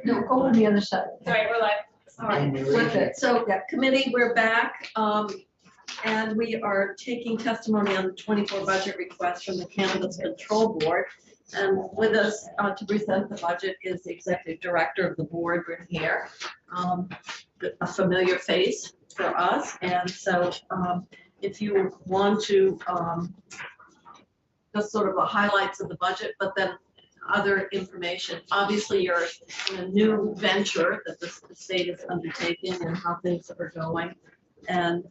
No, go on the other side. Sorry, we're live. All right, with it. So, yeah, committee, we're back. And we are taking testimony on the 24 budget request from the Cannabis Control Board. And with us to present the budget is the Executive Director of the board, Bryn Hare, a familiar face for us. And so if you want to, just sort of the highlights of the budget, but then other information. Obviously, you're in a new venture that the state is undertaking and how things are going. And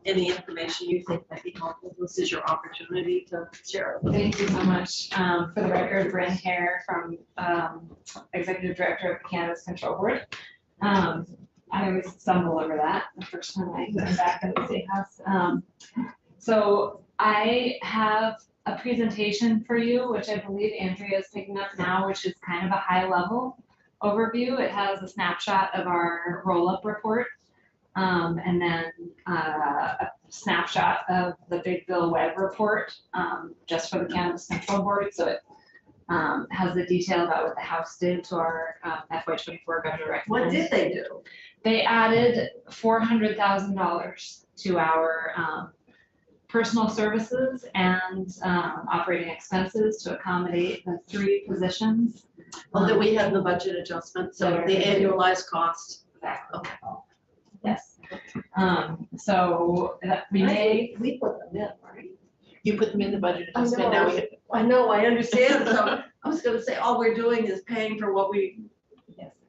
any information you think might be helpful, this is your opportunity to share. Thank you so much. For the record, Bryn Hare from Executive Director of the Cannabis Control Board. I always stumble over that the first time I come back to the State House. So I have a presentation for you, which I believe Andrea is picking up now, which is kind of a high level overview. It has a snapshot of our roll-up report. And then a snapshot of the Big Bill Web report just for the Cannabis Control Board. So it has the detail about what the House did to our FY24 governor recommend. What did they do? They added $400,000 to our personal services and operating expenses to accommodate the 3 positions. Well, that we had the budget adjustment, so the annualized cost. Exactly. Okay. Yes. So that we put them in, right? You put them in the budget I adjustment. know, Now I know, I understand. So I was going to say all we're doing is paying for what we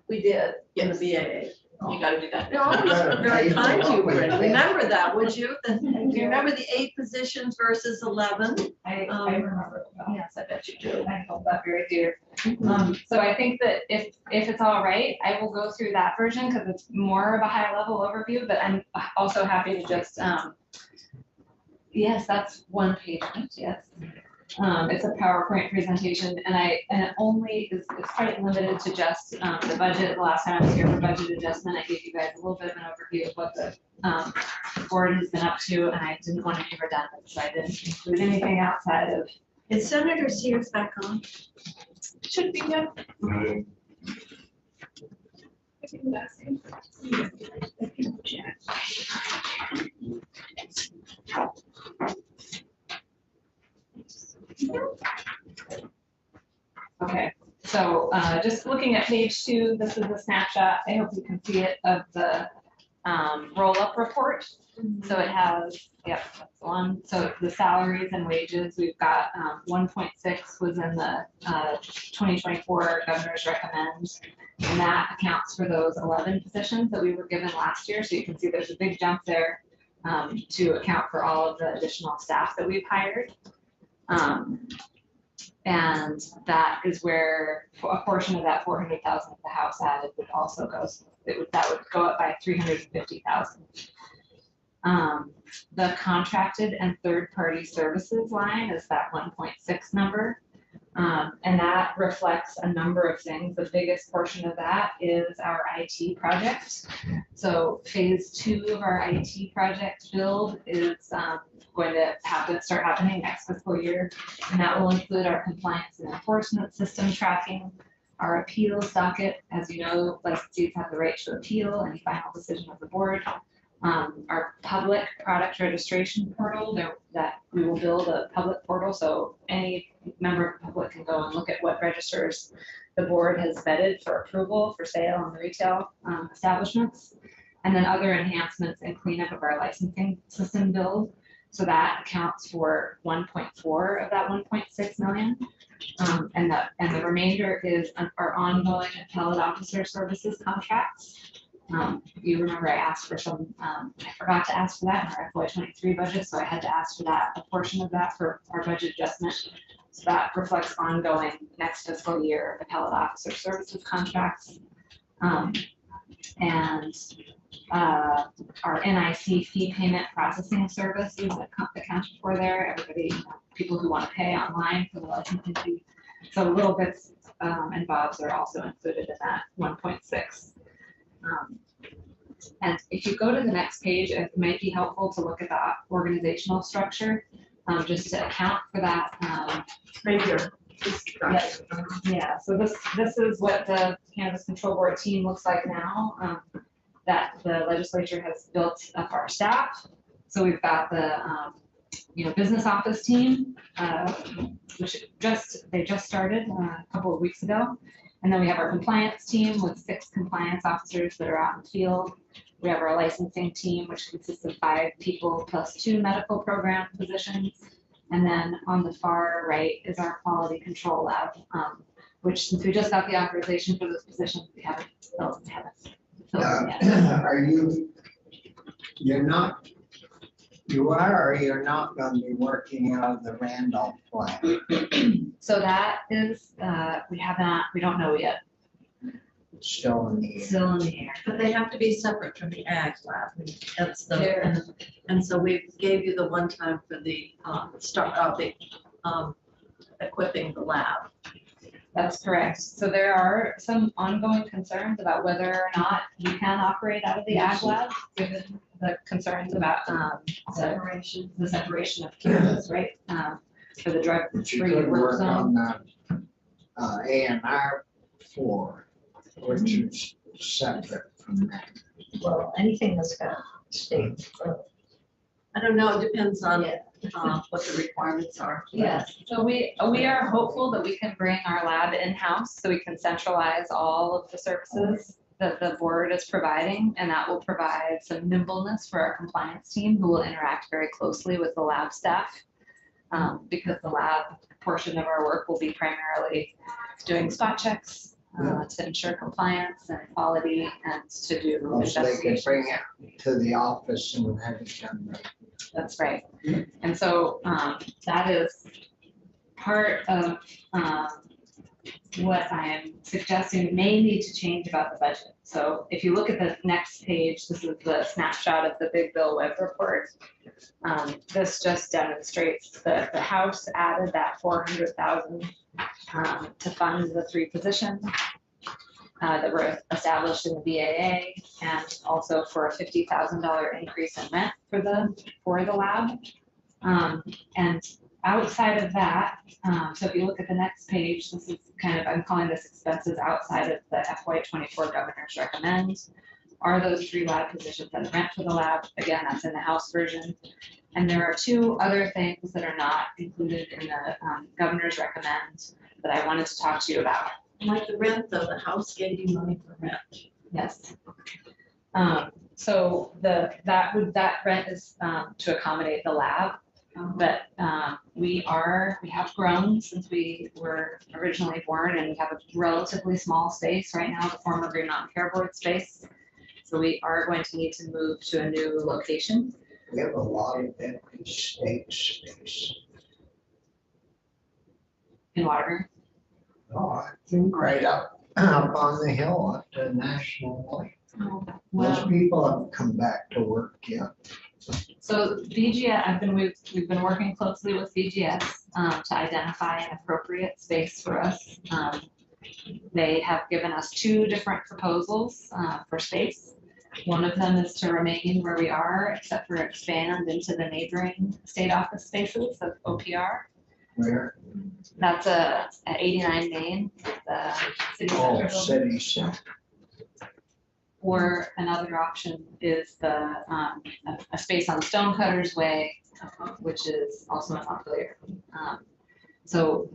did in the BAA. you got to do that. No, I was very kind to you, Bryn. Remember that, would you? Do you remember the 8 positions versus 11? I remember. Yes, I bet you do. I hold that very dear. So I think that if it's all right, I will go through that version because it's more of a high level overview, but I'm also happy to just, yes, that's 1 page, yes. It's a PowerPoint presentation and it only is, it's quite limited to just the budget. The last time I was here for budget adjustment, I gave you guys a little bit of an overview of what the board has been up to, and I didn't want to be redundant, so I didn't include anything outside of. Is Senator Sears back on? Should be good. Okay, so just looking at page 2, this is a snapshot. I hope you can see it of the roll-up report. So it has, yep, that's the one. So the salaries and wages, we've got 1.6 was in the 2024 governor's recommend, and that accounts for those 11 positions that we were given last year. So you can see there's a big jump there to account for all of the additional staff that we've hired. And that is where a portion of that 400,000 that the House added would also go. So that would go up by 350,000. The contracted and third-party services line is that 1.6 number. And that reflects a number of things. The biggest portion of that is our IT project. So phase 2 of our IT project build is going to start happening next fiscal year. And that will include our compliance and enforcement system tracking, our appeals docket. As you know, licensees have the right to appeal any final decision of the board. Our public product registration portal, that we will build a public portal so any member of the public can go and look at what registers the board has vetted for approval for sale in the retail establishments, and then other enhancements and cleanup of our licensing system build. So that accounts for 1.4 of that 1.6 million. And the remainder is our ongoing appellate officer services contracts. You remember I asked for some, I forgot to ask for that in our FY23 budget, so I had to ask for that, a portion of that for our budget adjustment. So that reflects ongoing next fiscal year appellate officer services contracts. And our NIC fee payment processing services that accounted for there. Everybody, people who want to pay online for the licensing fee. So little bits and bobs are also included in that 1.6. And if you go to the next page, it might be helpful to look at the organizational structure, just to account for that. Right here. structure. Yeah, so this is what the Cannabis Control Board team looks like now, that the legislature has built up our staff. So we've got the, business office team, which they just started a couple of weeks ago. And then we have our compliance team with 6 compliance officers that are out in the field. We have our licensing team, which consists of 5 people plus 2 medical program positions. And then on the far right is our quality control lab, which since we just got the authorization for this position, we haven't filled yet. You are or you're not going to be working out of the Randolph plant? So that is, we don't know yet. It's still in the air. Still in the air. But they have to be separate from the ag lab. That's They're- the, and so we gave you the one time for the equipping the lab. That's correct. So there are some ongoing concerns about whether or not you can operate out of the ag lab, given the concerns about the separation of cannabis, right? For the drug But you free could work work zone. on the A&R floor, which is separate from that. Well, anything that's got state. I don't know, it depends on Yeah. what the requirements are. Yes, so we are hopeful that we can bring our lab in-house so we can centralize all of the services that the board is providing, and that will provide some nimbleness for our compliance team who will interact very closely with the lab staff. Because the lab portion of our work will be primarily doing spot checks to ensure compliance and quality and to do So they can investigations. bring it to the office and have it done right. That's right. And so that is part of what I am suggesting may need to change about the budget. So if you look at the next page, this is the snapshot of the Big Bill Web report. This just demonstrates that the House added that 400,000 to fund the 3 positions that were established in the BAA, and also for a $50,000 increase in rent for the lab. And outside of that, so if you look at the next page, this is kind of, I'm calling this expenses outside of the FY24 governor's recommend. Are those 3 lab positions and rent for the lab? Again, that's in the House version. And there are 2 other things that are not included in the governor's recommend that I wanted to talk to you about. Like the rent, though, the House gave you money for rent. Yes. So that rent is to accommodate the lab. But we have grown since we were originally born, and we have a relatively small space right now, the former Green Mountain Care Board space. So we are going to need to move to a new location. We have a lot of empty state space. In Waterbury. Oh, I think right up on the hill up to National Light. Most people haven't come back to work yet. So VGS, we've been working closely with VGS to identify an appropriate space for us. They have given us 2 different proposals for space. One of them is to remain where we are, except for expand into the neighboring state office spaces of OPR. Where? That's at 89 Main, the city Oh, center building. city center. Or another option is a space on Stonecutters Way, which is also in Montpelier. So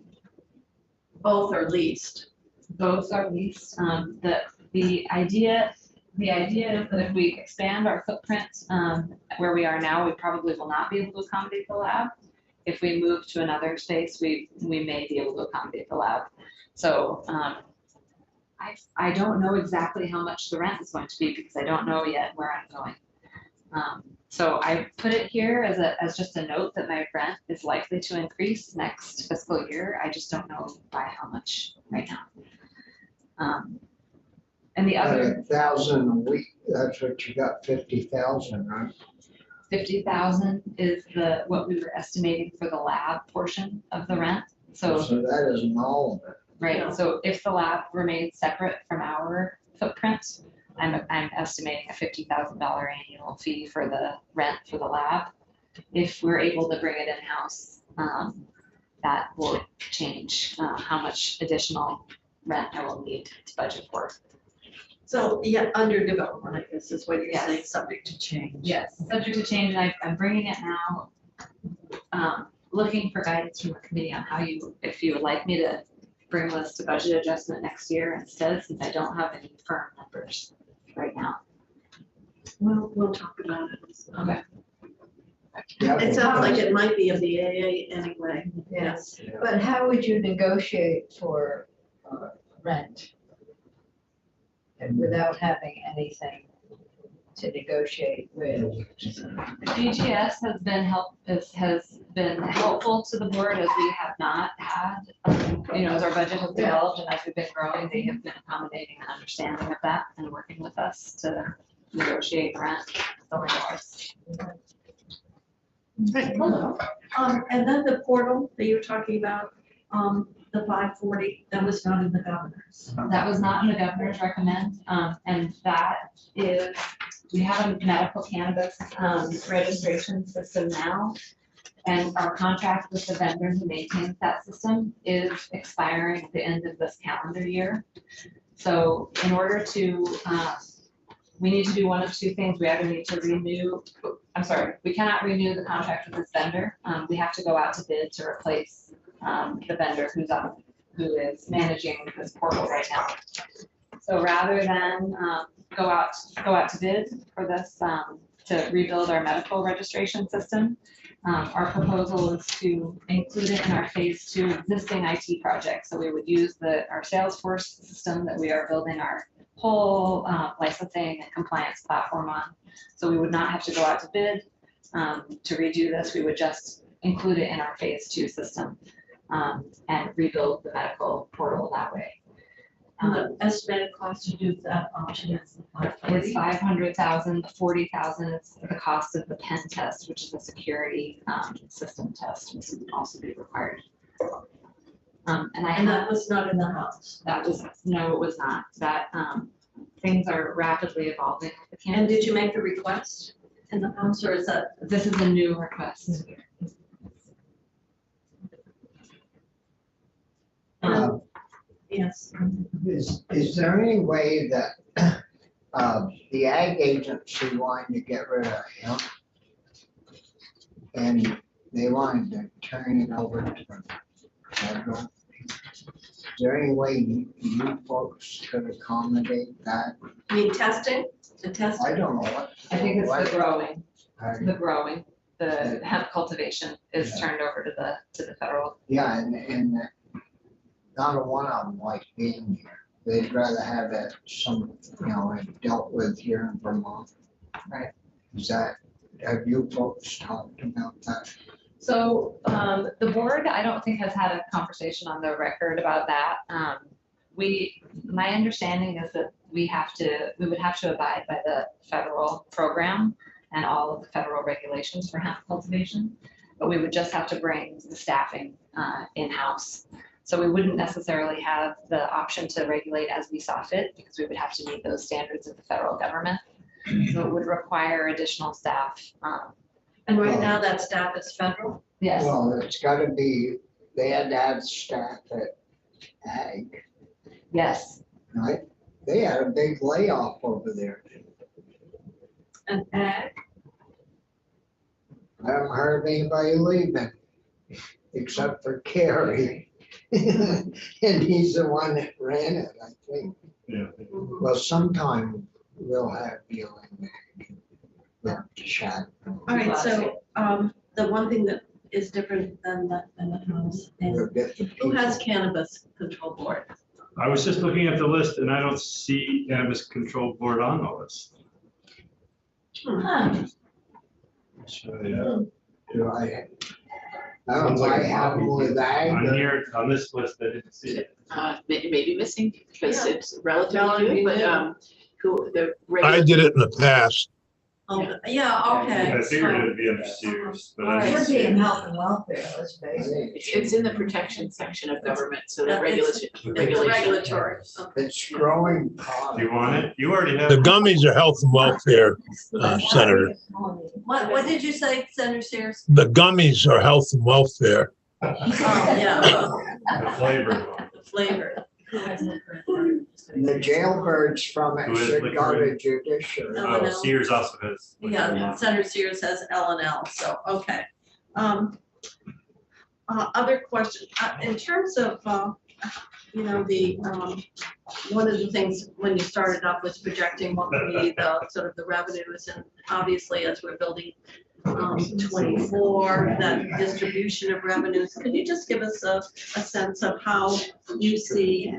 Both are leased. those are leased. The idea is that if we expand our footprint where we are now, we probably will not be able to accommodate the lab. If we move to another space, we may be able to accommodate the lab. So I don't know exactly how much the rent is going to be because I don't know yet where I'm going. So I put it here as just a note that my rent is likely to increase next fiscal year. I just don't know by how much right now. And the other 1,000 a week, that's what you got, 50,000, right? 50,000 is what we were estimating for the lab portion of the rent. So that isn't all of it. right, Yeah. so if the lab remains separate from our footprint, I'm estimating a $50,000 annual fee for the rent for the lab. If we're able to bring it in-house, that will change how much additional rent I will need to budget for. So, yeah, under development, I guess is what you're Yes. saying, subject to change. Yes, subject to change, and I'm bringing it now, looking for guidance from the committee on how if you would like me to bring this to budget adjustment next year instead, since I don't have any firm numbers right now. We'll talk about it. Okay. It sounds like it might be a BAA anyway. Yes, but how would you negotiate for rent? And without having anything to negotiate with? DGS has been helpful to the board as we have not had, as our budget has developed and as we've been growing, they have been accommodating and understanding of that and working with us to negotiate rent. Right, hello. And then the portal that you were talking about, the 540, that was not in the governor's. That was not in the governor's recommend, and that is, we have a medical cannabis registration system now. And our contract with the vendor who maintains that system is expiring at the end of this calendar year. So in order to, we need to do one of two things. We either need to we cannot renew the contract with this vendor. We have to go out to bid to replace the vendor who is managing this portal right now. So rather than go out to bid for this to rebuild our medical registration system, our proposal is to include it in our phase 2 existing IT project. So we would use our Salesforce system that we are building our whole licensing and compliance platform on. So we would not have to go out to bid to redo this. We would just include it in our phase 2 system and rebuild the medical portal that way. And the estimated cost to do that option is It's 500,000, 40,000 is the cost of the pen test, which is a security system test, which would also be required. And that was not in the house. No, it was not. That things are rapidly evolving. with the And cannabis. did you make the request in the house, or is that? This is a new request. Yes. Is there any way that the ag agency wanted to get rid of him? And they wanted to turn it over to the federal? Is there any way you folks could accommodate that? I mean, testing, the testing. I don't know what. I think it's what- the growing, the hemp cultivation is turned over to the federal. Yeah, and not a one of them like being here. They'd rather have it dealt with here in Vermont. Right. Have you folks talked about that? So the board, I don't think has had a conversation on the record about that. My understanding is that we would have to abide by the federal program and all of the federal regulations for hemp cultivation, but we would just have to bring the staffing in-house. So we wouldn't necessarily have the option to regulate as we saw fit because we would have to meet those standards of the federal government. So it would require additional staff. And right now that staff is federal? Yes. Well, it's gotta be, they had to have staff at ag, Yes. right? They had a big layoff over there. And ag? I haven't heard of anybody leaving, except for Kerry. And he's the one that ran it, I think. Yeah. Well, sometime we'll have you in there. Chat. All right, so the one thing that is different than the house is who has cannabis control board? I was just looking at the list and I don't see cannabis control board on the list. Huh. So, yeah. Do I don't know if I have them with ag. On or- here, on this list, I didn't see it. Maybe missing because Yeah. it's relatively new, but the I regular. did it in the past. Oh, yeah, okay. I figured it'd be under Sears, but All I right. didn't Should see be in it. health and welfare, let's face it. It's in the protection section of government, so the It's regulation. regulatory. Okay. It's growing Do product. you want it? You already have. The gummies are health and welfare, Senator. What did you say, Senator Sears? The gummies are health and welfare. Yeah, The flavor one. the flavor. The jailbirds from it Who is should go to liquor? judiciary. L&L. Oh, Sears also has. Yeah, Senator Sears has L&L, so, okay. Other questions, in terms of, you know, one of the things when you started up was projecting what would be the sort of the revenues, and obviously as we're building 24, that distribution of revenues. Could you just give us a sense of how you see,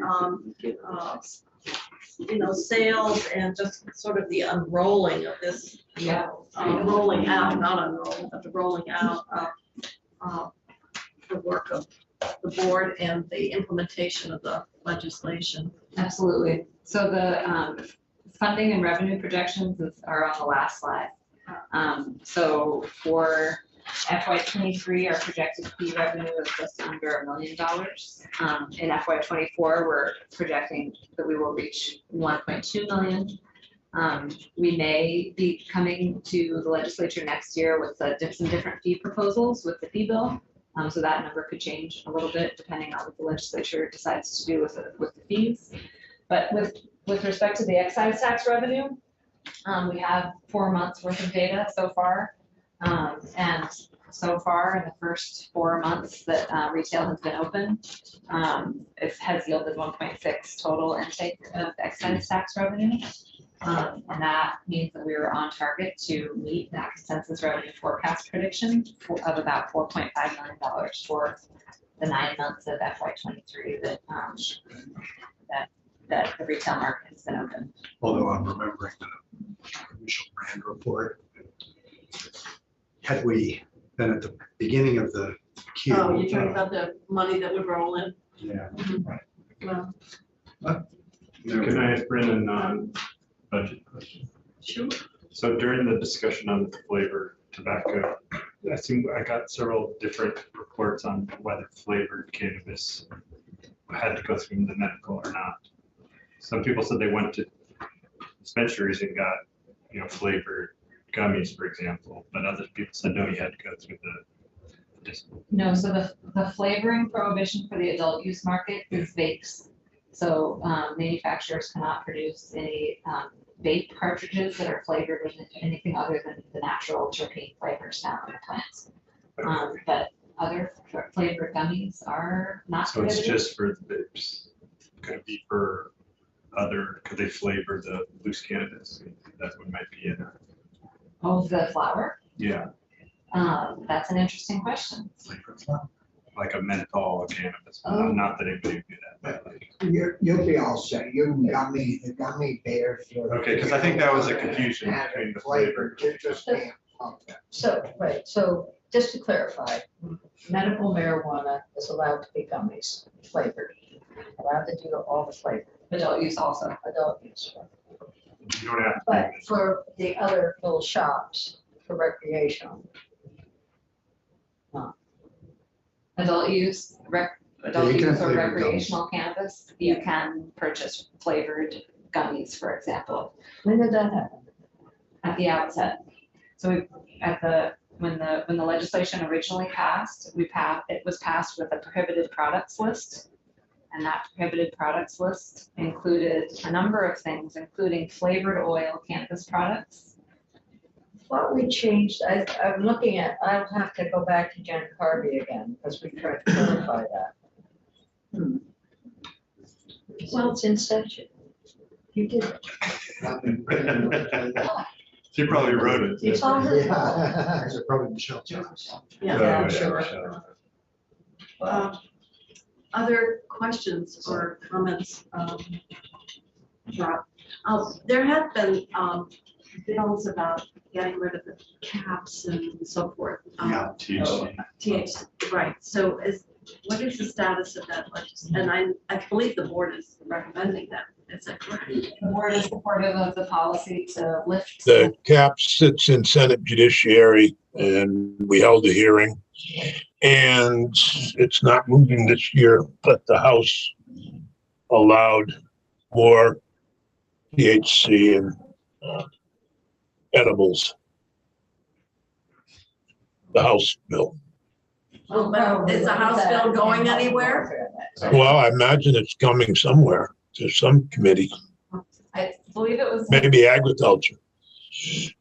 you know, sales and just sort of the unrolling of this, Yeah. rolling out, not unrolling, but the rolling out of the work of the board and the implementation of the legislation? Absolutely. So the funding and revenue projections are on the last slide. So for FY23, our projected fee revenue is just under $1 million. In FY24, we're projecting that we will reach 1.2 million. We may be coming to the legislature next year with some different fee proposals with the fee bill. So that number could change a little bit depending on what the legislature decides to do with the fees. But with respect to the excise tax revenue, we have 4 months worth of data so far. And so far in the first 4 months that retail has been open, it has yielded 1.6 total intake of excise tax revenue. And that means that we were on target to meet that consensus revenue forecast prediction of about $4.5 million for the 9 months of FY23 that the retail market has been open. Although I'm remembering the initial brand report, had we been at the beginning of the queue. Oh, you're talking about the money that would roll in? Yeah. Well, Can I ask Brendan on budget question? sure. So during the discussion on the flavor tobacco, I got several different reports on whether flavored cannabis had to go through the medical or not. Some people said they went to dispensaries and got, you know, flavored gummies, for example, but other people said, no, you had to go through the No, so the flavoring prohibition for the adult use market is vapes. So manufacturers cannot produce any vape cartridges that are flavored with anything other than the natural terpene flavors found in the plants. But other flavored gummies are not So it's prohibited. just for the vapes. Could it be for could they flavor the loose cannabis? That's what might be in it. Oh, the flower? Yeah, That's an interesting question. like a menthol cannabis. Oh. Not that anybody would do that. But like, You'll be all set. The gummy bears. Okay, 'cause I think that was a confusion between the flavor. You just can't pump it. So, right, so just to clarify, medical marijuana is allowed to be gummies, flavored, allowed to do all the flavor, Adult use also. adult use. You don't have to. But for the other little shops, for recreational, Adult use, adult you can use have or flavored recreational cannabis, you can purchase flavored gummies, for example, when did that happen? at the outset. So when the legislation originally passed, it was passed with a prohibited products list. And that prohibited products list included a number of things, including flavored oil cannabis products. What we changed, I'm looking at, I'll have to go back to Jen Carvey again, because we tried to clarify that. Well, it's in statute. You did it. She probably wrote it. It's all her fault. Yeah. These are probably Michelle Jones. Yeah. Oh, I'm sure. Uh, Other questions or comments? Rob? There have been bills about getting rid of the caps and so forth. Yeah. THC. THC, right, so what is the status of that legislation? And I believe the board is recommending that, is that correct? The board is supportive of the policy to lift. The cap sits in Senate Judiciary, and we held a hearing. And it's not moving this year, but the House allowed more THC and edibles. The House bill. But is the House bill going anywhere? Well, I imagine it's coming somewhere to some committee, I believe it was. maybe agriculture.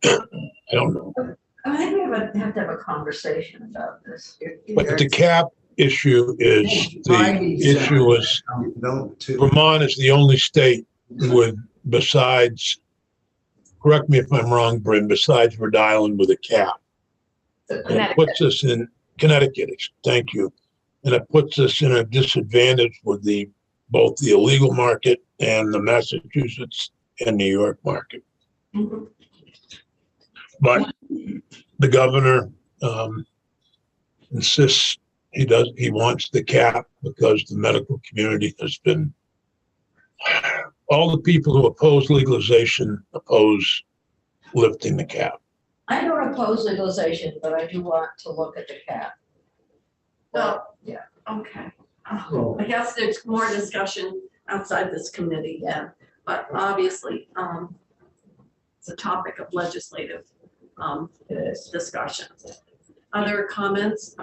I don't know. I think we have to have a conversation about this. But the cap issue is No, two. Vermont is the only state with, besides, correct me if I'm wrong, Bryn, besides Rhode Island with a cap. So And it Connecticut. puts us in Connecticut, thank you. And it puts us in a disadvantage with both the illegal market and the Massachusetts and New York market. Mhm. But the governor insists he wants the cap because the medical community has been, all the people who oppose legalization oppose lifting the cap. I don't oppose legalization, but I do want to look at the cap. Well, yeah. Okay. I guess there's more discussion outside this committee, yeah, but obviously, it's a topic of legislative, discussion. Other comments?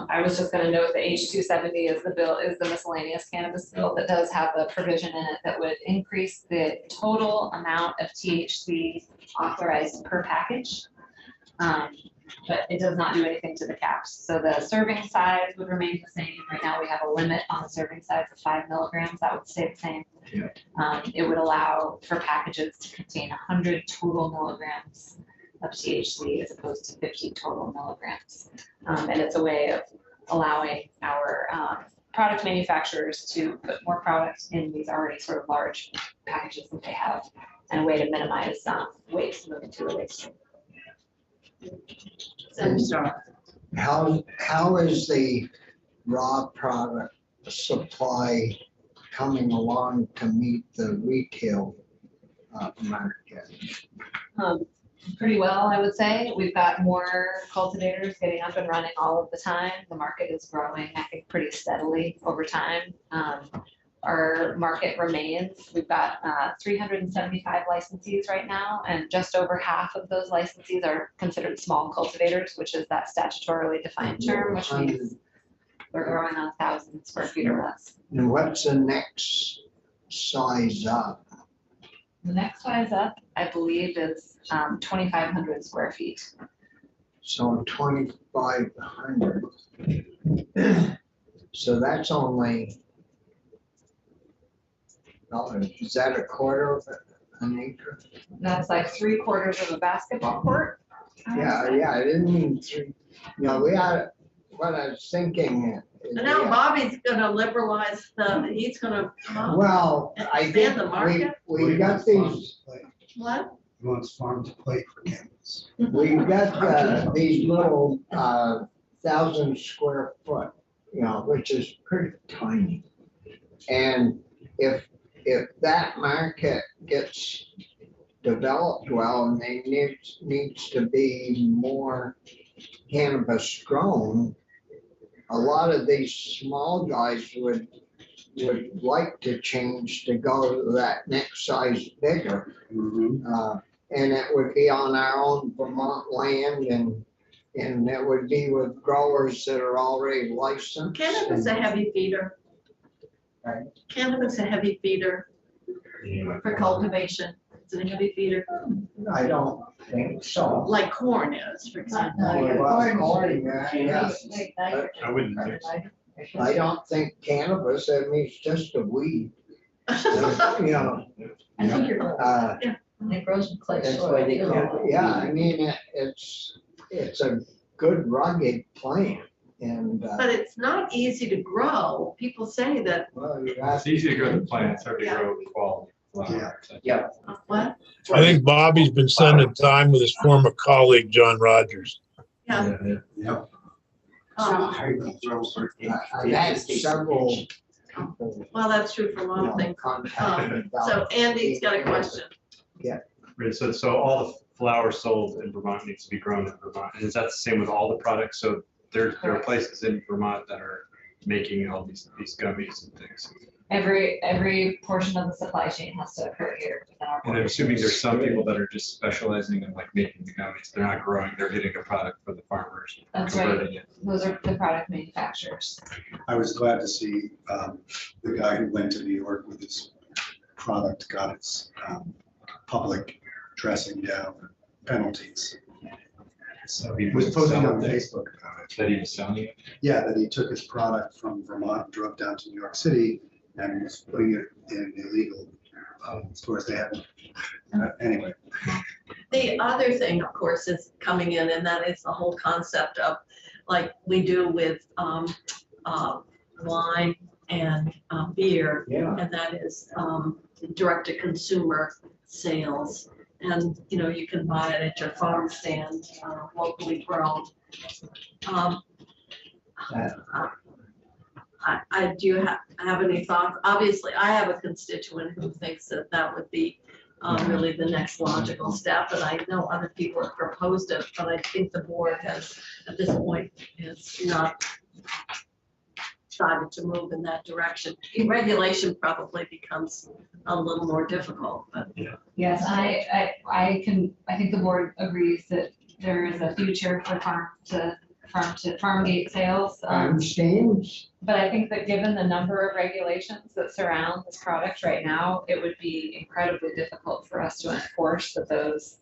I was just gonna note the H-270 is the miscellaneous cannabis bill that does have a provision in it that would increase the total amount of THC authorized per package. But it does not do anything to the caps. So the serving size would remain the same. Right now, we have a limit on the serving size of 5 milligrams. That would stay the same. Yeah. It would allow for packages to contain 100 total milligrams of THC as opposed to 50 total milligrams. And it's a way of allowing our product manufacturers to put more product in these already sort of large packages that they have, and a way to minimize waste moving to the waste stream. How is the raw product supply coming along to meet the retail market? Pretty well, I would say. We've got more cultivators getting up and running all of the time. The market is growing, I think, pretty steadily over time. Our market remains, we've got 375 licensees right now, and just over half of those licensees are considered small cultivators, which is that statutorily defined term, which means we're growing on 1,000 square feet or less. And what's the next size up? The next size up, I believe, is 2,500 square feet. So 2,500. So that's only, is that a quarter of an acre? That's like 3/4 of a basketball court. I would Yeah, say. yeah, I didn't mean three. No, we had, what I was thinking. is And now we- Bobby's gonna liberalize he's gonna, Well, I think expand the market? we got these, What? He wants farm to plate for cannabis. we've got these little 1,000 square foot, which is pretty tiny. And if that market gets developed well and they needs to be more cannabis grown, a lot of these small guys would like to change to go to that next size bigger. And it would be on our own Vermont land, and it would be with growers that are already licensed. Cannabis a heavy feeder. Right. Cannabis a heavy feeder for cultivation. It's a heavy feeder, I don't think so. like corn is, for example. Well, corn, yes. I wouldn't think so. I don't think cannabis, I mean, it's just a weed, I think you're right. uh, It grows in clay that's soil. what yeah, I mean, it's a good rugged plant, and, But it's not easy to grow. People say that, well, you It's have easy to grow the plant, it's hard to Yeah. grow quality flower. what? I think Bobby's been spending time with his former colleague, John Rogers. Yeah. Yep. I've had several people, Well, that's true for a lot of things. contact me about. So Andy's got a question. Right, so all the flour sold in Vermont needs to be grown in Vermont, and is that the same with all the products? So there are places in Vermont that are making all these gummies and things. Every portion of the supply chain has to occur here within our And I'm borders. assuming there's some people that are just specializing in like making the gummies. They're not growing, they're getting a product for the farmers, That's right. converting it. Those are the product manufacturers. I was glad to see the guy who went to New York with his product got its public dressing down penalties. So he He was posting on selling it, Facebook about it. that he was selling it. Yeah, that he took his product from Vermont, drove down to New York City, and was putting it in illegal stores. They haven't. Anyway, The other thing, of course, is coming in, and that is the whole concept of, like we do with wine and beer, Yeah. and that is direct-to-consumer sales. And, you know, you can buy it at your farm stand, locally grown. Do you have any thoughts? Obviously, I have a constituent who thinks that that would be really the next logical step, and I know other people have proposed it, but I think the board has, at this point, is not decided to move in that direction. Regulation probably becomes a little more difficult, but. Yes, I think the board agrees that there is a future for farm gate sales. I understand. But I think that given the number of regulations that surround this product right now, it would be incredibly difficult for us to enforce that those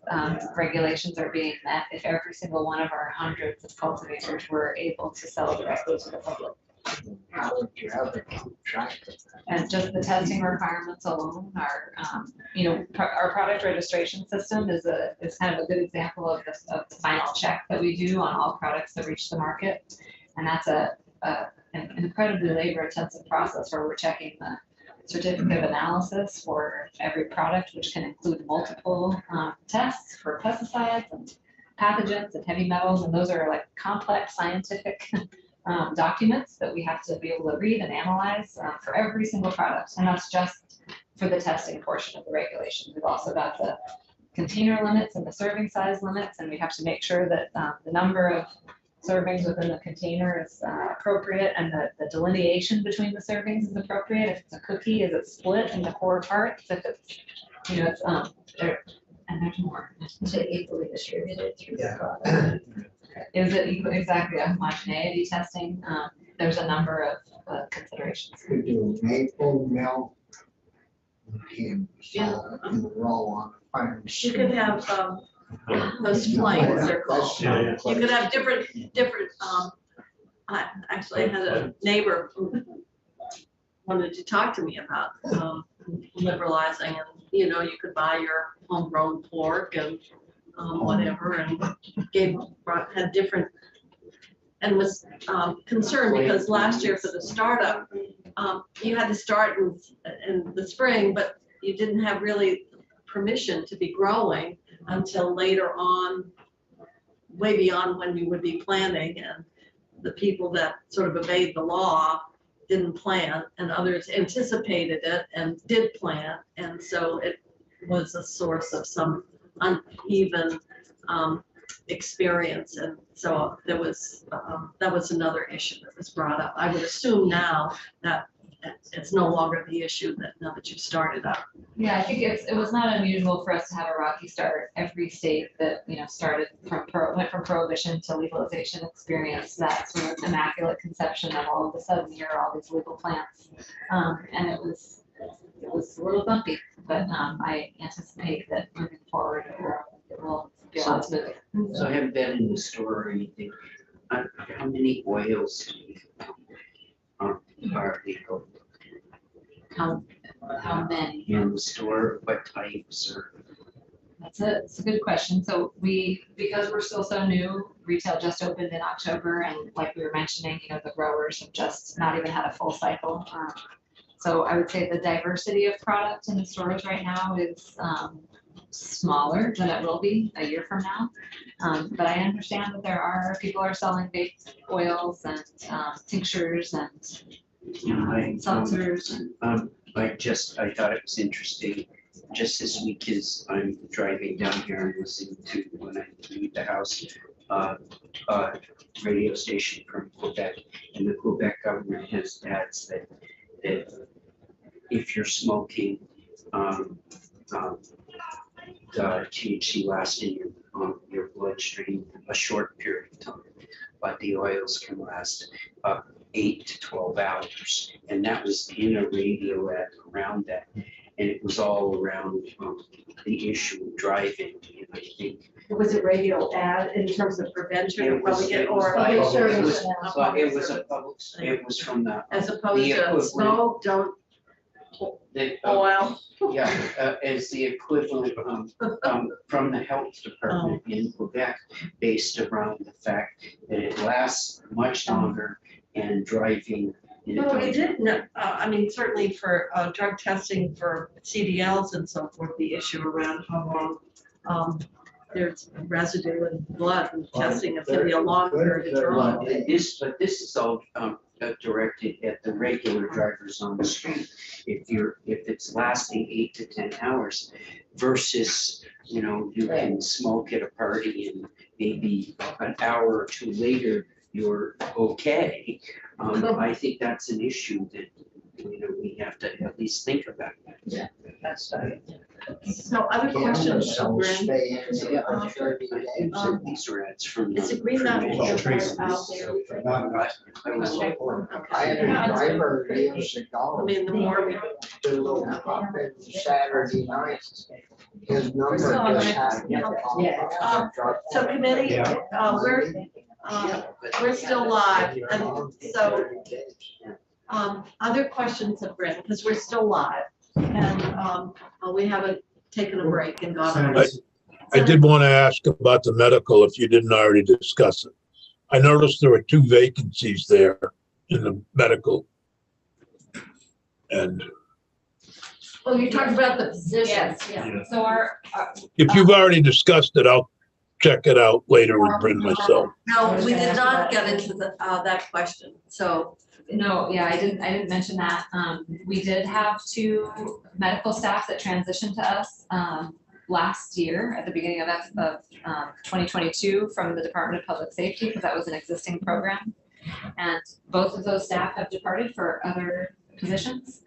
regulations are being met if every single one of our hundreds of cultivators were able to sell directly to the public. How would you have to keep track of that? And just the testing requirements alone are, our product registration system is kind of a good example of the final check that we do on all products that reach the market. And that's an incredibly labor-intensive process where we're checking the certificate of analysis for every product, which can include multiple tests for pesticides and pathogens and heavy metals. And those are like complex scientific documents that we have to be able to read and analyze for every single product. And that's just for the testing portion of the regulation. We've also got the container limits and the serving size limits, and we have to make sure that the number of servings within the container is appropriate, and the delineation between the servings is appropriate. If it's a cookie, is it split in the core parts? If it's, it's and there's more. Is it equally distributed through the Yeah. product? Is it exactly a homogeneity testing? There's a number of considerations. Could do maple milk. And in the roll on the fire. You could have those flames, they're called. Yeah. You could have different, I actually had a neighbor who wanted to talk to me about liberalizing, and, you could buy your homegrown pork and whatever, and had different, and was concerned because last year for the startup, you had to start in the spring, but you didn't have really permission to be growing until later on, way beyond when you would be planting, and the people that sort of obeyed the law didn't plant, and others anticipated it and did plant, and so it was a source of some uneven experience, and so there was that was another issue that was brought up. I would assume now that it's no longer the issue now that you've started up. Yeah, I think it was not unusual for us to have a rocky start. Every state that started went from prohibition to legalization experienced that sort of immaculate conception of all of a sudden here are all these legal plants, and it was a little bumpy, but I anticipate that moving forward it will be a lot smoother. So I haven't been in the store or anything. How many oils do you are legal How many? in the store? What types or? It's a good question. So because we're still so new, retail just opened in October, and like we were mentioning, the growers have just not even had a full cycle. So I would say the diversity of product in the stores right now is smaller than it will be a year from now. But I understand that people are selling baked oils and tinctures and seltzers. I thought it was interesting. Just this week as I'm driving down here and listening to, when I leave the house, radio station from Quebec, and the Quebec government has ads that if you're smoking, the THC lasts in your bloodstream a short period of time, but the oils can last 8 to 12 hours. And that was in a radio ad around that. And it was all around the issue of driving, and I think. Was it radio ad in terms of prevention It of was, public it was or like, public it service was, announcement. well, it was a public, it was from the. as opposed to equivalent- smoke, don't the, oil? Yeah, as the equivalent from the health department in Quebec, based around the fact that it lasts much longer and driving. Well, we did, I mean, certainly for drug testing for CDLs and so forth, the issue around how long there's residue in blood and testing it can be a long period of time. But this is all directed at the regular drivers on the street. If it's lasting 8 to 10 hours versus, you can smoke at a party and maybe an hour or two later, you're okay. I think that's an issue that, we have to at least think about. That's right. So other questions, Don't Bryn? stay in there for 30 days. These are ads from. Is the Green Mountain prevention. Airport out there? I had a driver years I ago, mean, the more we, do a little pop in Saturday night. His number So, just happened to pop yeah. up. so committee, we're still live, and so, other questions of Bryn, because we're still live, and, we haven't taken a break and gone. I did want to ask about the medical, if you didn't already discuss it. I noticed there were 2 vacancies there in the medical. And Well, you talked about the positions. Yes, Yeah. so our, if you've already discussed it, I'll check it out later with Bryn myself. No, we did not get into that question, so, no, yeah, I didn't mention that. We did have 2 medical staff that transitioned to us, last year at the beginning of 2022 from the Department of Public Safety, because that was an existing program. And both of those staff have departed for other positions.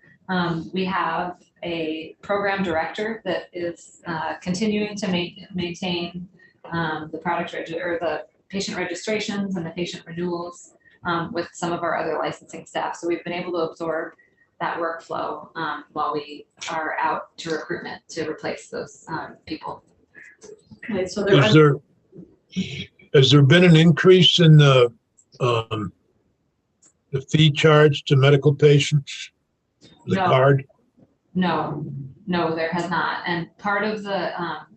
We have a program director that is continuing to maintain the the patient registrations and the patient renewals with some of our other licensing staff. So we've been able to absorb that workflow while we are out to recruitment to replace those people. okay, so Has there been an increase in the fee charged to medical patients? The No. card? No, there has not. And part of the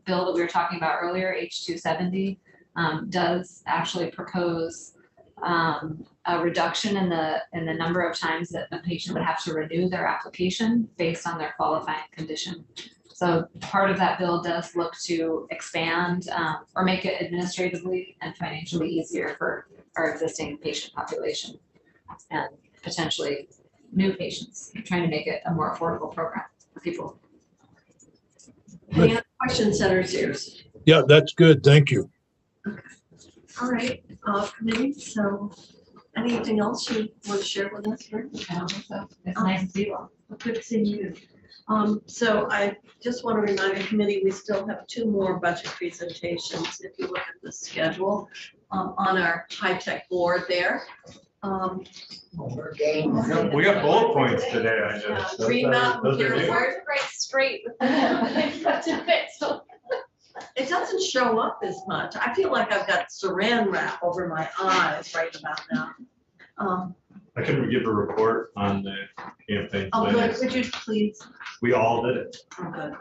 bill that we were talking about earlier, H270, does actually propose a reduction in the number of times that a patient would have to renew their application based on their qualifying condition. So part of that bill does look to expand or make it administratively and financially easier for our existing patient population and potentially new patients, trying to make it a more affordable program for people. any other questions, Senator Sears? Yeah, that's good. Thank you. All right, committee, so anything else you want to share with us, Bryn? So it's nice to see you all. Good to see you. So I just want to remind the committee, we still have 2 more budget presentations. If you look at the schedule on our high-tech board there. We're game. We got bullet points today, I guess. Green Mountain Care Those are Board. right straight with the so It doesn't show up as much. I feel like I've got saran wrap over my eyes right about now. I can give a report on the campaign. Oh, good, plans. would you please? We all did it. Oh, good.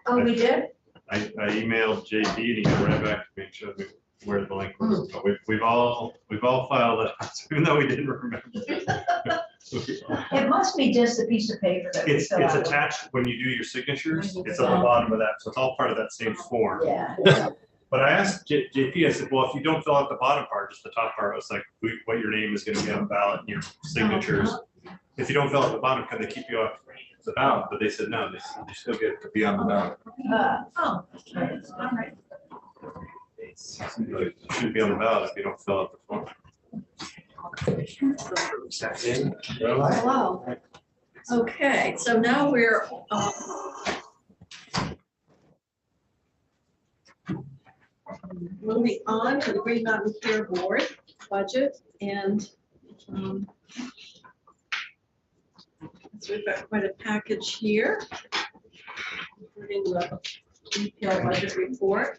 Oh, we did? I emailed JP and he got right back to me and showed me where the link was. But we've all filed it, even though we didn't remember. It must be just a piece of paper that we It's fill out. attached when you do your signatures. It's at the bottom of that, so it's all part of that same form. Yeah. But I asked JP, I said, well, if you don't fill out the bottom part, just the top part, I was like, what your name is gonna be on the ballot and your signatures. If you don't fill out the bottom, can they keep you off the ballot? But they said, no, they still get to be on the ballot. Oh, all right. But you shouldn't be on the ballot if you don't fill out the form. Hello. Okay, so now we're moving on to the Green Mountain Care Board budget, and so we've got quite a package here, including the detailed budget report.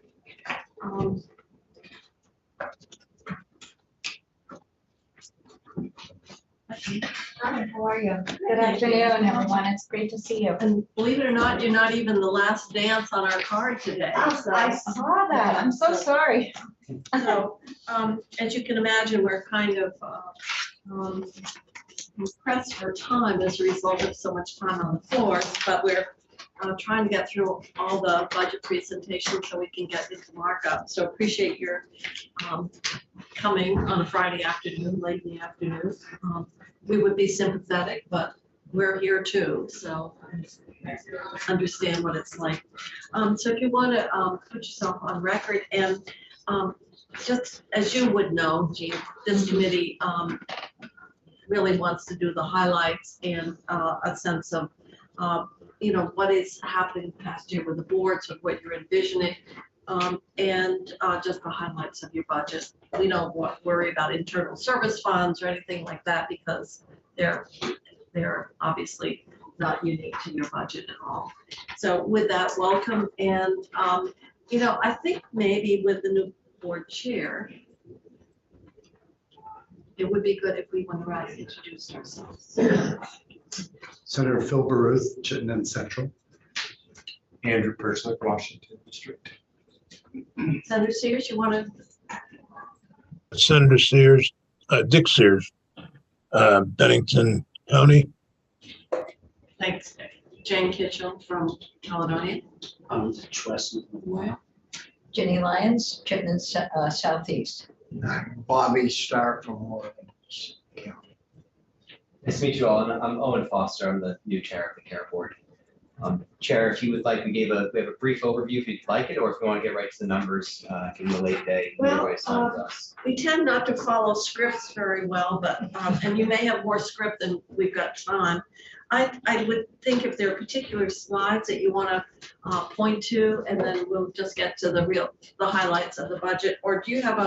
Hi, how are you? Good afternoon, everyone. It's great to see you. And believe it or not, you're not even the last dance on our card today. So, I saw that. I'm so sorry. So, as you can imagine, we're kind of pressed for time as a result of so much time on the floor, but we're trying to get through all the budget presentations so we can get into markup. So appreciate your coming on a Friday afternoon, late in the afternoon. We would be sympathetic, but we're here too, so understand what it's like. So if you want to put yourself on record, and just as you would know, Jean, this committee really wants to do the highlights and a sense of what is happening past year with the boards, of what you're envisioning, and just the highlights of your budget. We don't worry about internal service funds or anything like that because they're obviously not unique to your budget at all. So with that, welcome. And I think maybe with the new board chair, it would be good if we went around and introduced ourselves. Senator Phil Baruth, Chittenden Central. Andrew Persnick, Washington District. Senator Sears, you want to? Senator Sears, Dick Sears, Bennington County. Thanks. Jane Kitchell from Caledonia. Trust me. Jenny Lyons, Chittenden Southeast. Bobby Starr from Orleans County. Nice to meet you all. I'm Owen Foster. I'm the new chair of the care board. Chair, if you would like, we have a brief overview if you'd like it, or if you want to get right to the numbers, given the late day. Well, us. we tend not to follow scripts very well, but and you may have more script than we've got time. I would think if there are particular slides that you want to point to, and then we'll just get to the highlights of the budget. Or do you have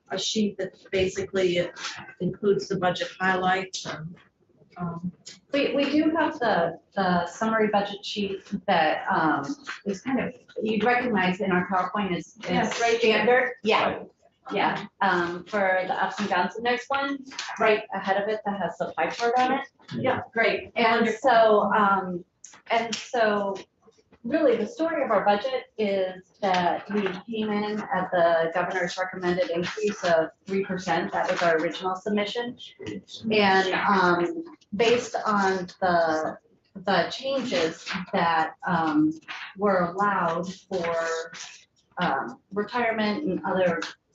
a sheet that basically includes the budget highlights? We do have the summary budget sheet that is kind of, you'd recognize in our PowerPoint is right standard. Yeah. Yeah, for the ups and downs, and there's one right ahead of it that has the pie chart on it. Yeah, great. And so really the story of our budget is that we came in at the governor's recommended increase of 3%. That was our original submission. And based on the changes that were allowed for retirement and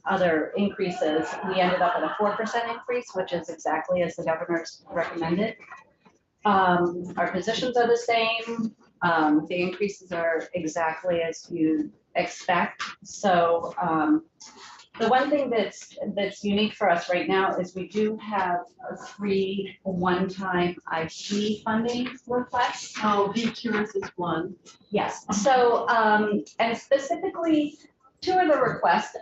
other increases, we ended up at a 4% increase, which is exactly as the governor's recommended. Our positions are the same. The increases are exactly as you expect. So the one thing that's unique for us right now is we do have 3 one-time IT funding requests. Oh, VCures is one. Yes. So and specifically 2 of the requests.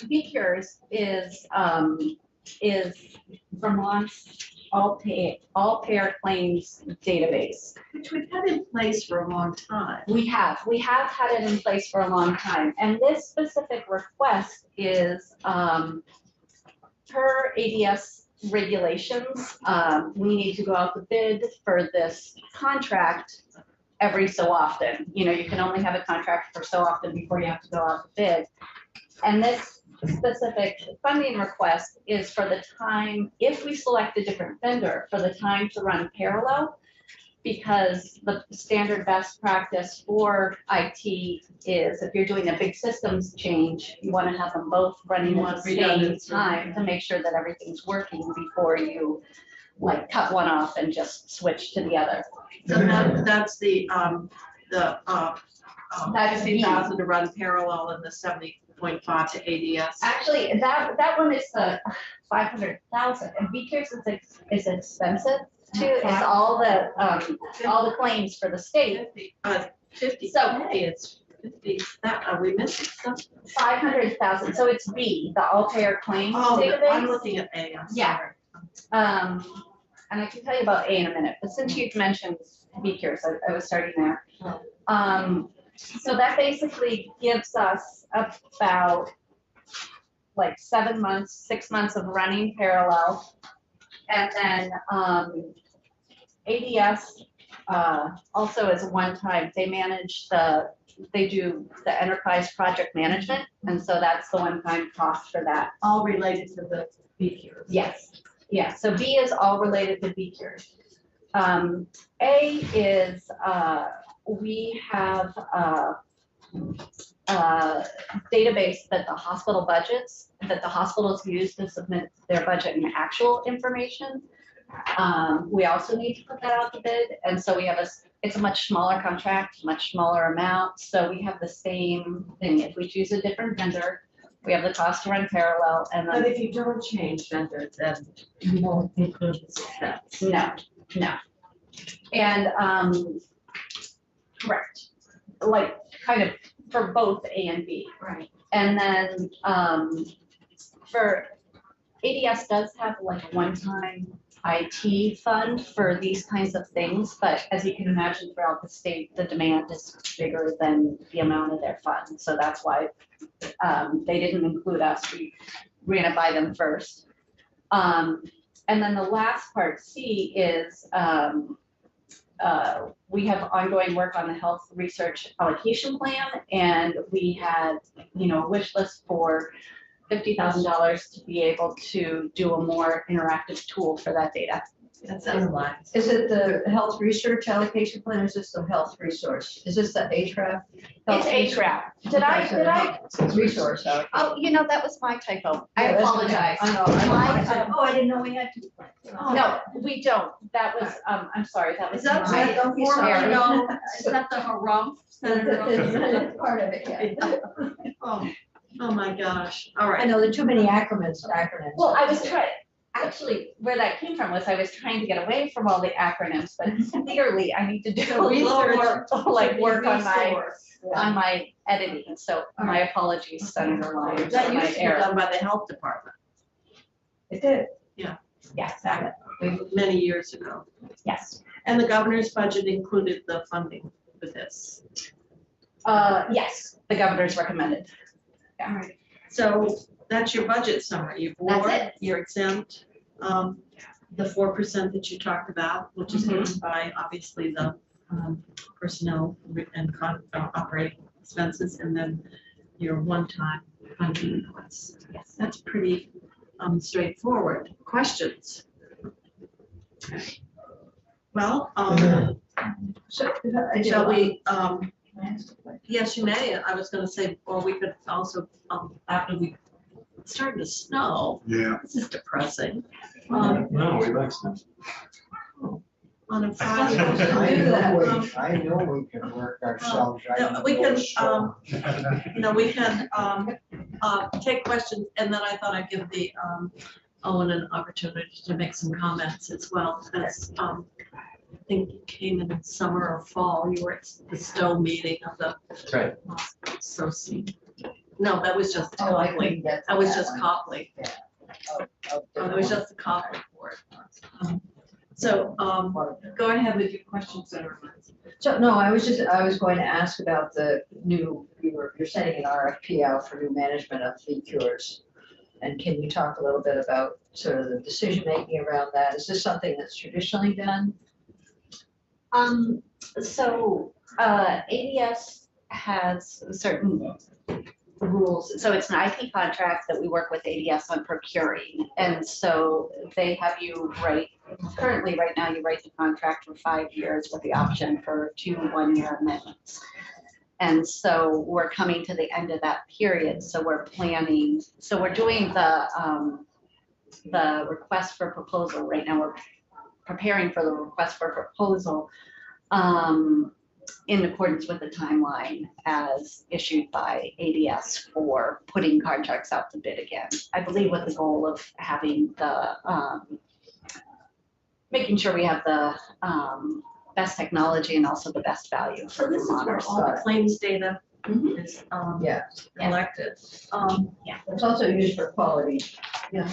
VCures is Vermont's all payer claims database, Which we've had in place for a long time. We have had it in place for a long time, and this specific request is per ADS regulations. We need to go out to bid for this contract every so often. You can only have a contract for so often before you have to go out to bid. And this specific funding request is for the time, if we select a different vendor, for the time to run parallel, because the standard best practice for IT is if you're doing a big systems change, you want to have them both running at the same time to make sure that everything's working before you cut one off and just switch to the other. So that's the 50,000 to run parallel and the 70 1.5 to ADS. Actually, that one is the 500,000, and VCARES is expensive too, it's all the claims for the state. 50, So- it's 50, that, are we missing something? 500,000, so it's B, the all payer claims Oh, I'm database. looking at A, I'm Yeah. sorry. And I can tell you about A in a minute, but since you've mentioned VCARES, I was starting there. So that basically gives us about like 7 months, 6 months of running parallel. And then ADS also is a one-time, they do the enterprise project management, and so that's the one-time cost for that. All related to the VCARES. Yes, yeah, so B is all related to VCARES. A is, we have a database that the hospital budgets, that the hospitals use to submit their budget and actual information. We also need to put that out to bid, and so we have it's a much smaller contract, much smaller amount, so we have the same thing. If we choose a different vendor, we have the cost to run parallel, and But then, if you don't change vendors, then you won't include the steps. no. And, correct, like, kind of for both A and B. Right. And then, for ADS does have like a one-time IT fund for these kinds of things, but as you can imagine, throughout the state, the demand is bigger than the amount of their fund. So that's why they didn't include us. We ran it by them first. And then the last part, C, is we have ongoing work on the health research allocation plan, and we had, a wish list for $50,000 to be able to do a more interactive tool for that data. That sounds like. Is it the health research allocation plan, or is this the health resource? Is this the HRAP? It's HRAP. Did I? Resource. Oh, that was my typo. I Yeah, that's okay. apologize. I know. I didn't know we had to. No, we don't. That was, I'm sorry, that was Is that my. Don't be former sorry. no, Is that the harumph? Senator Harumph? That's part of it, yeah. Oh my gosh, all I right. know, there are too many acronyms. Well, I was actually, where that came from was I was trying to get away from all the acronyms, but clearly I need to do a little more, like, work on my editing. So my apologies, Senator Lyons, That for used my to be error. done by the health department It did. Yes, many years ago. yes. And the governor's budget included the funding for this. Yes, the governor's recommended. All right. So that's your budget summary. You're That's bored, it. you're exempt. The 4% that you talked about, which is given by obviously the personnel and operating expenses, and then your one-time funding requests. Yes. That's pretty straightforward. Questions? Well, So, shall we, yes, you may. I was gonna say, or we could also, after we started to snow, Yeah. this is depressing. No, we like snow. On a I Friday. know we can work ourselves right. No, we into a can, storm. We can take questions, and then I thought I'd give the Owen an opportunity to make some comments as well, as I think you came in summer or fall, you were at the Stowe meeting of the. That's right. So sweet. No, that was just Oh, I Copley. couldn't get. That was just Copley. Oh, It was just the Copley board. So, go ahead with your questions, Senator Lyons. So, no, I was going to ask about the new, you're sending an RFP out for new management of fee cures. And can you talk a little bit about sort of the decision-making around that? Is this something that's traditionally done? So, ADS has certain rules. So it's an IT contract that we work with ADS on procuring. And so they have you currently right now, you write the contract for 5 years with the option for 2 one-year amendments. And so we're coming to the end of that period. So we're planning, so we're doing the request for proposal right now. We're preparing for the request for proposal. in accordance with the timeline as issued by ADS for putting contracts out to bid again. I believe with the goal of having the, making sure we have the best technology and also the best value So for this is where Vermonters. all the claims data Mhm. is Yeah, collected. it's also used for quality. Yeah.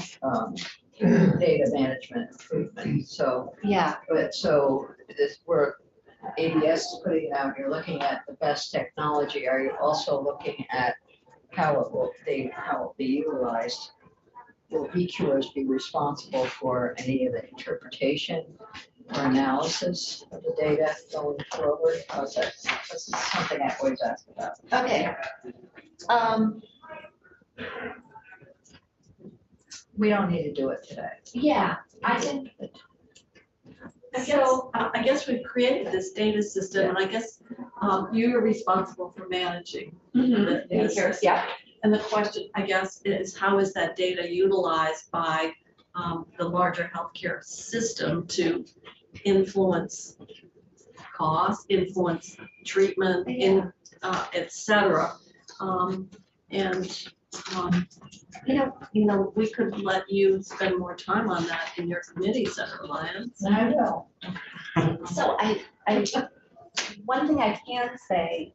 Data management improvement, so, Yeah, but so this where ADS is putting it out, you're looking at the best technology, are you also looking at how it will be utilized? Will VQers be responsible for any of the interpretation or analysis of the data going forward? How's that? This is something I always ask about. okay. We don't need to do it today. Yeah, I can, I guess we've created this data system, and I guess you're responsible for managing the data system. yeah. And the question, I guess, is how is that data utilized by the larger healthcare system to influence cost, influence treatment, et cetera. You know, we could let you spend more time on that in your committee, Senator Lyons. I will. So I, one thing I can say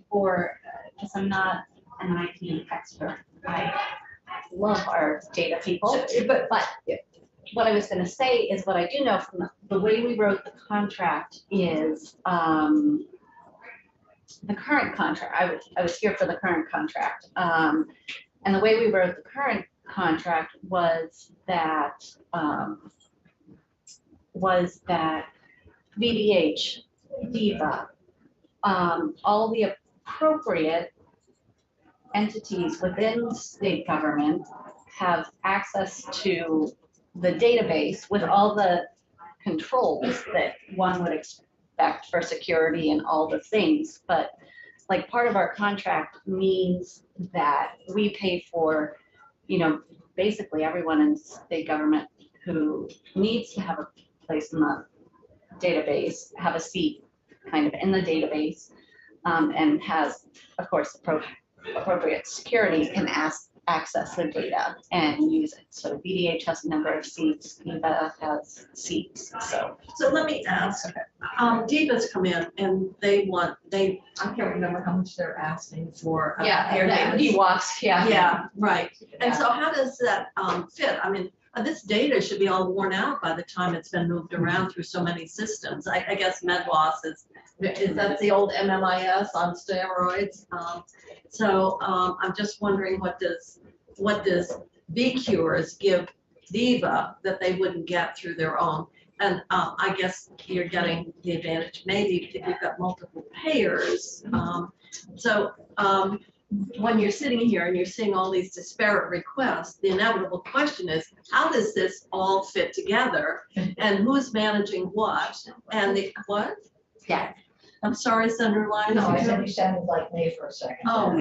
because I'm not an IT expert, I love our data people, but what I was gonna say is what I do know from the way we wrote the contract is, the current contract, I was here for the current contract. And the way we wrote the current contract was that VDH, DEVA, all the appropriate entities within state government have access to the database with all the controls that one would expect for security and all the things. But like part of our contract means that we pay for, basically everyone in state government who needs to have a place in the database, have a seat kind of in the database, and has, of course, appropriate security, can access the data and use it. So VDH has a number of seats, DEVA has seats, so. So let me ask, DEVA's come in and I can't remember how much they're asking for. Their data. DWAS, yeah. Yeah, right. And so how does that fit? I mean, this data should be all worn out by the time it's been moved around through so many systems. I guess MedWAS is that the old MMIS on steroids? So I'm just wondering what does VQers give DEVA that they wouldn't get through their own? And I guess you're getting the advantage maybe if you've got multiple payers. When you're sitting here and you're seeing all these disparate requests, the inevitable question is, how does this all fit together? And who's managing what? And what? Yeah. I'm sorry, Senator Lyons. No, I said you sounded like me for a second. Oh,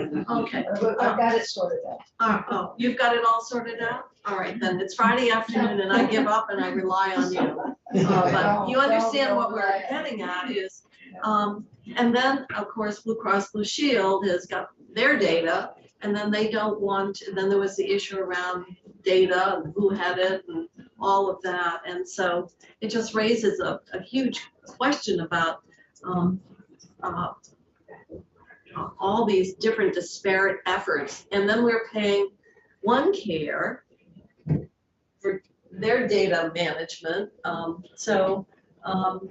okay. I've got it sorted out. Oh, you've got it all sorted out? All right, then it's Friday afternoon and I give up and I rely on you. But you understand what we're getting at is, and then, of course, Blue Cross Blue Shield has got their data, and then they don't want, and then there was the issue around data and who had it and all of that. And so it just raises a huge question about all these different disparate efforts. And then we're paying OneCare for their data management.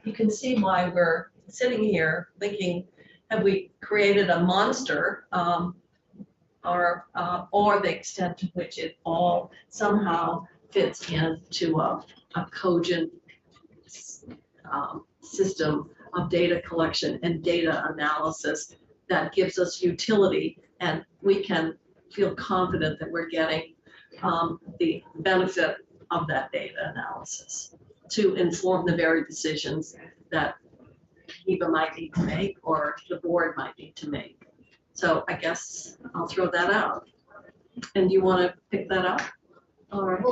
You can see why we're sitting here thinking, have we created a monster, or the extent to which it all somehow fits into a cogent system of data collection and data analysis that gives us utility, and we can feel confident that we're getting the benefit of that data analysis to inform the very decisions that EVA might need to make or the board might need to make. So I guess I'll throw that out. And do you want to pick that up? Or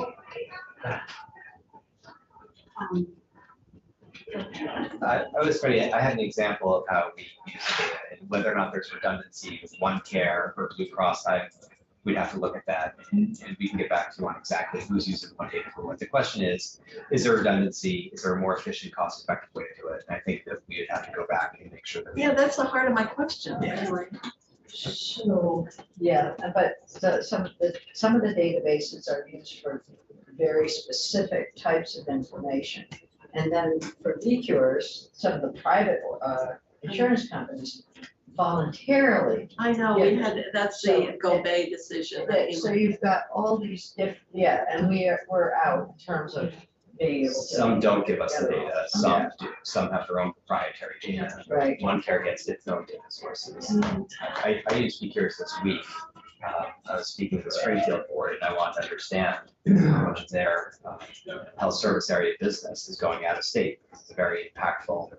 I was funny, I had an example of how we use the data and whether or not there's redundancy with One Care or Blue Cross. We'd have to look at that and we can get back to you on exactly who's using what data for what. The question is there redundancy? Is there a more efficient, cost-effective way to do it? And I think that we would have to go back and make sure that. Yeah, that's the heart of my question, really. So, yeah, but some of the databases are used for very specific types of information. And then for VCures, some of the private insurance companies voluntarily. I know, we had, that's the Go Bay decision. So you've got all these different, and we're out in terms of being able to. Some don't give us the data, some do, some have their own proprietary data. Right. One Care gets its own data sources. I used to be curious this week. I was speaking with the Springfield board and I want to understand how much of their health service area business is going out of state. It's a very impactful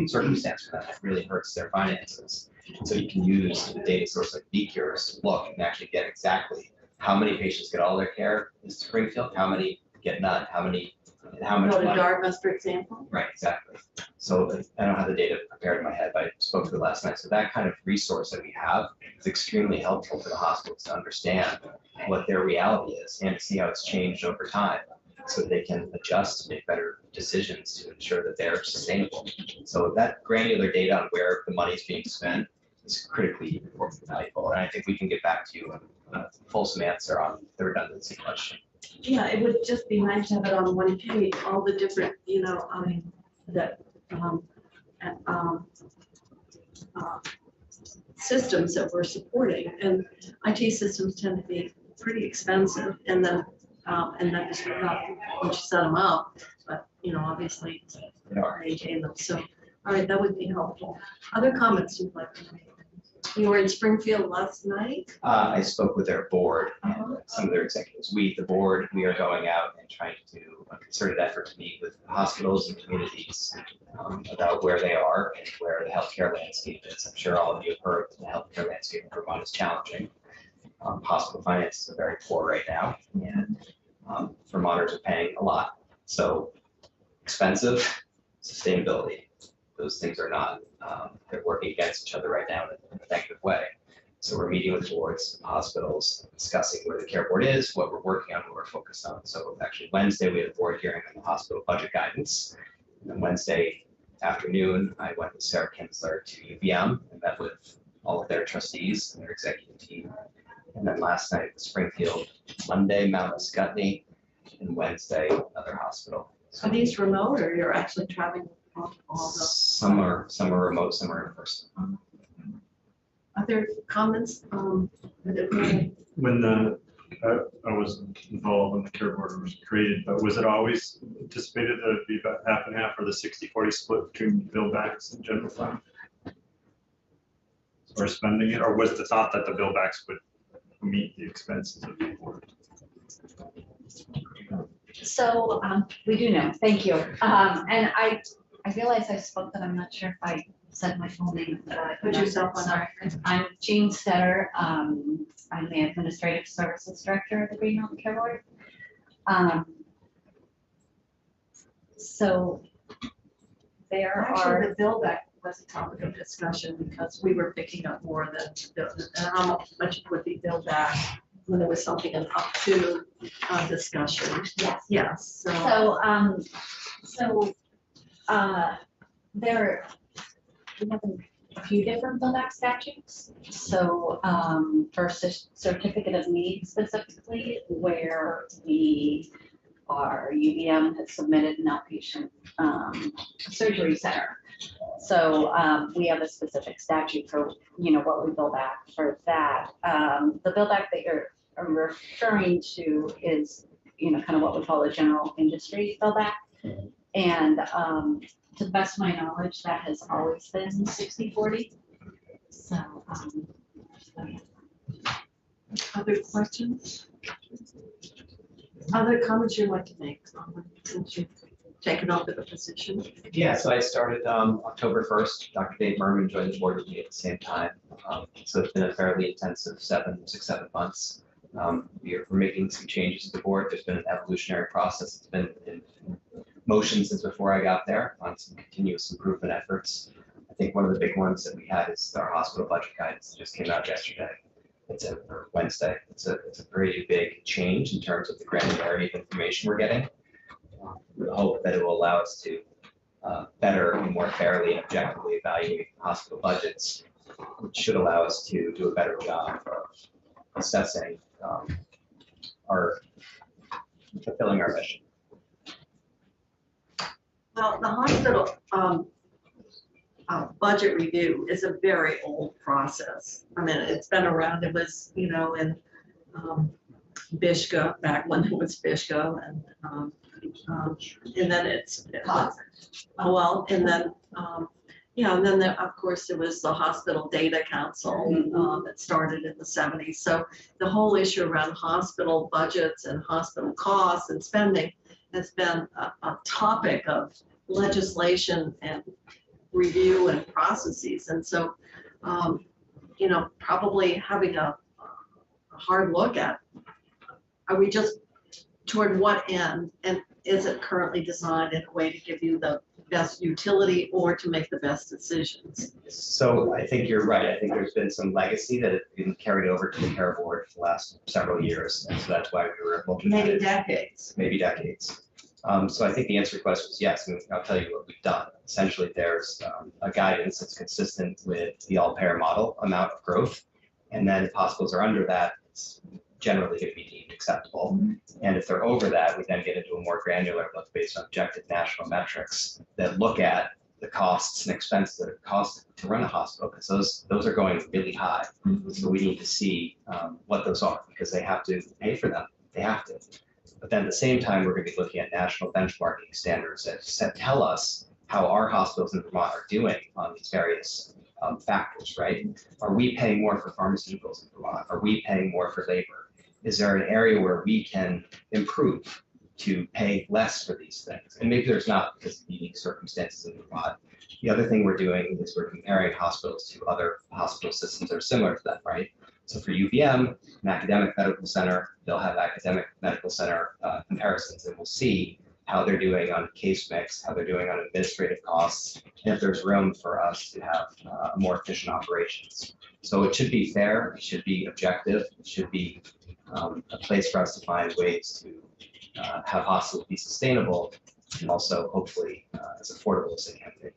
circumstance for them. It really hurts their finances. So you can use the data source like VCures, look and actually get exactly how many patients get all their care in Springfield, how many get none, how many, and how much Go to money. Dartmouth, for example. Right, exactly. So I don't have the data prepared in my head, but I spoke to it last night. So that kind of resource that we have is extremely helpful for the hospitals to understand what their reality is and to see how it's changed over time so that they can adjust and make better decisions to ensure that they're sustainable. So that granular data on where the money is being spent is critically important and valuable. And I think we can get back to you with a fulsome answer on the redundancy question. Yeah, it would just be nice to have it on one page, all the different, systems that we're supporting, and IT systems tend to be pretty expensive, and then just not once you set them up, but, obviously maintain them, so, all right, that would be helpful. Other comments you'd like to make? You were in Springfield last night? I spoke with their board and some of their executives. We, the board, we are going out and trying to do a concerted effort to meet with hospitals and communities about where they are and where the healthcare landscape is. I'm sure all of you have heard that the healthcare landscape in Vermont is challenging. Hospital finances are very poor right now, and Vermonters are paying a lot. So expensive, sustainability, those things are not, they're working against each other right now in a negative way. So we're meeting with boards, hospitals, discussing where the care board is, what we're working on, what we're focused on. So actually Wednesday, we had a board hearing on the hospital budget guidance. And then Wednesday afternoon, I went with Sarah Kinsler to UVM and met with all of their trustees and their executive team. And then last night was Springfield, Monday, Mount Scottney, and Wednesday, another hospital. Are these remote, or you're actually traveling all the? Some are remote, some are in person. Other comments? When I was involved when the care board was created, but was it always anticipated that it'd be about half and half, or the 60-40 split between bill backs and general fund? Or spending it, or was the thought that the bill backs would meet the expenses of the board? So we do know, thank you. And I realize I spoke, but I'm not sure if I said my full name. Put yourself on Sorry. I'm Jean Stetter. I'm the Administrative Services Director of the Green Mountain Care Board. So there are. Actually, the bill back was a topic of discussion because we were picking up more than how much would be billed back when there was something an up to discussion. Yes. Yes. We have a few different build-out statutes. So for certificate of need specifically, where our UVM has submitted an outpatient surgery center. So we have a specific statute for what we build back for that. The build back that you're referring to is kind of what we call a general industry build back. And to the best of my knowledge, that has always been 60-40. So, Other questions? Other comments you'd like to make since you've taken over the position? Yeah, so I started October 1st. Dr. Dave Berman joined the board with me at the same time. So it's been a fairly intensive 7 months. We're making some changes to the board. There's been an evolutionary process. It's been motion since before I got there on some continuous improvement efforts. I think one of the big ones that we had is our hospital budget guidance that just came out yesterday. Or Wednesday. It's a pretty big change in terms of the granularity of information we're getting. We hope that it will allow us to better and more fairly and objectively evaluate hospital budgets, which should allow us to do a better job of assessing our fulfilling our mission. Well, the hospital budget review is a very old process. I mean, it's been around. It was, in Bishka, back when it was Bishka, and then it's oh well, and then and then there, of course there was the Hospital Data Council that started in the 70s. So the whole issue around hospital budgets and hospital costs and spending has been a topic of legislation and review and processes. And so, probably having a hard look at, are we just toward what end, and is it currently designed in a way to give you the best utility or to make the best decisions? So I think you're right. I think there's been some legacy that has been carried over to the care board for the last several years. And so that's why we were looking at it. Maybe decades. So I think the answer to your question is yes. And I'll tell you what we've done. Essentially, there's a guidance that's consistent with the all-payer model amount of growth. And then if hospitals are under that, it's generally going to be deemed acceptable. And if they're over that, we then get into a more granular look based on objective national metrics that look at the costs and expenses that it costs to run a hospital, because those are going really high. So we need to see what those are, because they have to pay for them. They have to. But then at the same time, we're going to be looking at national benchmarking standards that tell us how our hospitals in Vermont are doing on these various factors, right? Are we paying more for pharmaceuticals in Vermont? Are we paying more for labor? Is there an area where we can improve to pay less for these things? And maybe there's not, because of the unique circumstances in Vermont. The other thing we're doing is we're comparing hospitals to other hospital systems that are similar to them, right? So for UVM, an academic medical center, they'll have academic medical center comparisons, and we'll see how they're doing on case mix, how they're doing on administrative costs, and if there's room for us to have more efficient operations. So it should be fair, it should be objective, it should be a place for us to find ways to have hospitals be sustainable and also hopefully as affordable as they can be.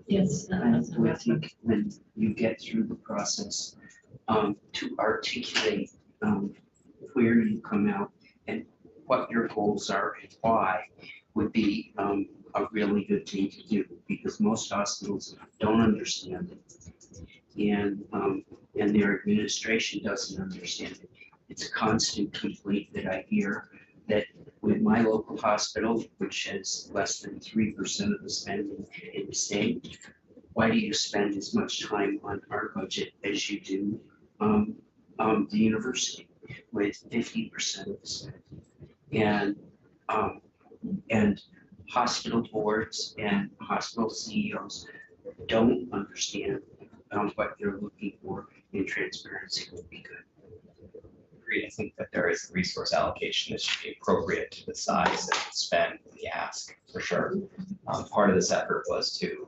Yes. I think when you get through the process, to articulate where you come out and what your goals are and why would be a really good thing to do, because most hospitals don't understand it, and their administration doesn't understand it. It's a constant complaint that I hear that with my local hospital, which has less than 3% of the spending in the state, why do you spend as much time on our budget as you do the university with 50% of the spending? And hospital boards and hospital CEOs don't understand what they're looking for, and transparency would be good. I think that there is a resource allocation that should be appropriate to the size and the spend and the ask, for sure. Part of this effort was to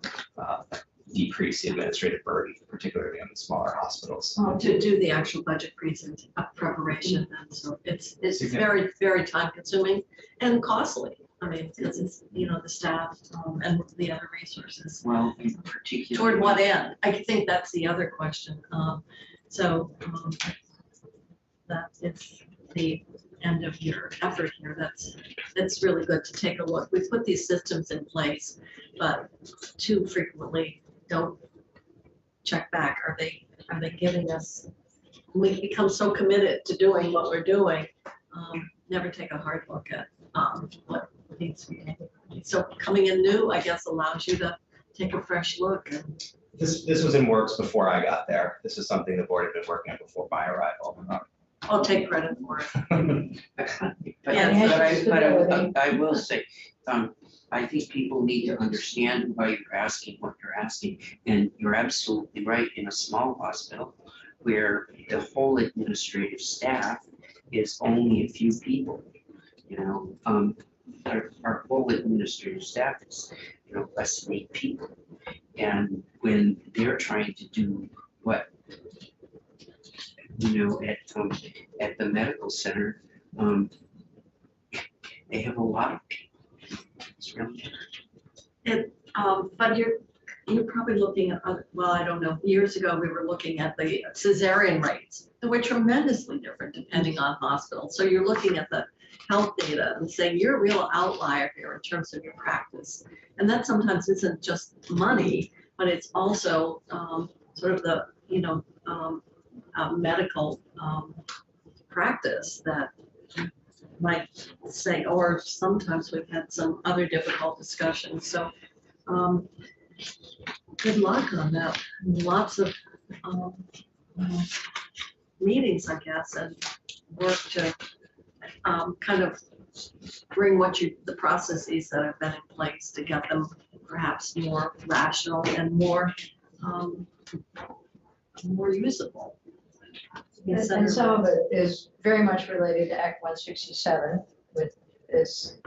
decrease the administrative burden, particularly on the smaller hospitals. To do the actual budget preparation, and so it's very, very time consuming and costly. I mean, because it's, the staff and the other resources. Well, in particular. Toward what end? I think that's the other question. That it's the end of your effort here. That's really good to take a look. We put these systems in place, but too frequently don't check back. Are they giving us? We become so committed to doing what we're doing, never take a hard look at what needs to be done. So coming in new, I guess, allows you to take a fresh look. And This was in works before I got there. This is something the board had been working on before my arrival. I'll take credit for it. But I will say, I think people need to understand why you're asking what you're asking. And you're absolutely right, in a small hospital where the whole administrative staff is only a few people, our whole administrative staff is, less than 8 people. And when they're trying to do what, at the medical center, they have a lot of people. It's really But you're probably looking at, well, I don't know, years ago, we were looking at the cesarean rates. They were tremendously different depending on hospitals. So you're looking at the health data and saying, you're a real outlier here in terms of your practice. And that sometimes isn't just money, but it's also sort of the, medical practice that might say, or sometimes we've had some other difficult discussions. So good luck on that. Lots of meetings, I guess, and work to kind of bring the processes that have been in place to get them perhaps more rational and more usable. And some of it is very much related to Act 167 with this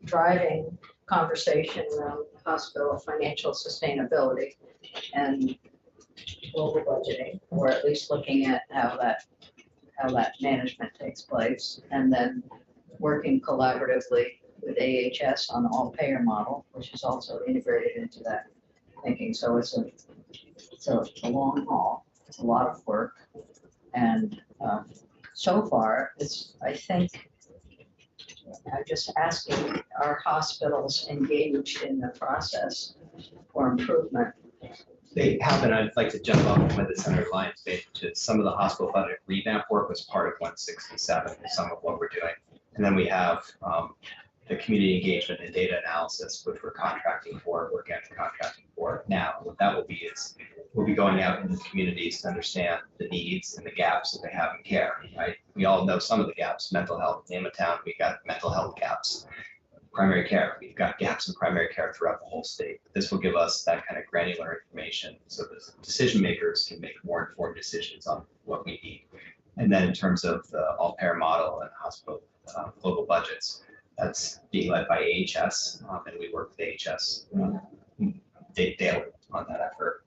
driving conversation around hospital financial sustainability and global budgeting, or at least looking at how that management takes place, and then working collaboratively with AHS on the all-payer model, which is also integrated into that thinking. So it's a long haul. It's a lot of work. And so far, I think, I'm just asking, are hospitals engaged in the process for improvement? They have, and I'd like to jump off with the Senator Lyons page, which is some of the hospital budget revamp work was part of 167, some of what we're doing. And then we have the community engagement and data analysis, which we're contracting for, we're getting contracting for now. What that will be is we'll be going out into the communities to understand the needs and the gaps that they have in care, right? We all know some of the gaps, mental health, name of town, we got mental health gaps. Primary care, we've got gaps in primary care throughout the whole state. This will give us that kind of granular information so the decision makers can make more informed decisions on what we need. And then in terms of the all-payer model and hospital global budgets, that's being led by AHS, and we work with AHS daily on that effort.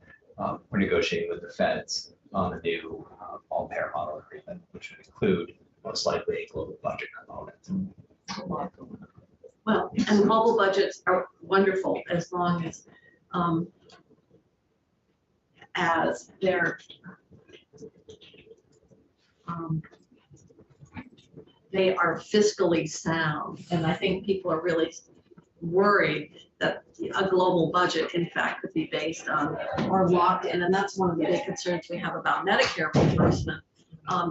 We're negotiating with the feds on a new all-payer model agreement, which would include most likely a global budget component. Well, and global budgets are wonderful as long as they're they are fiscally sound. And I think people are really worried that a global budget, in fact, could be based on or locked in. And that's one of the big concerns we have about Medicare reimbursement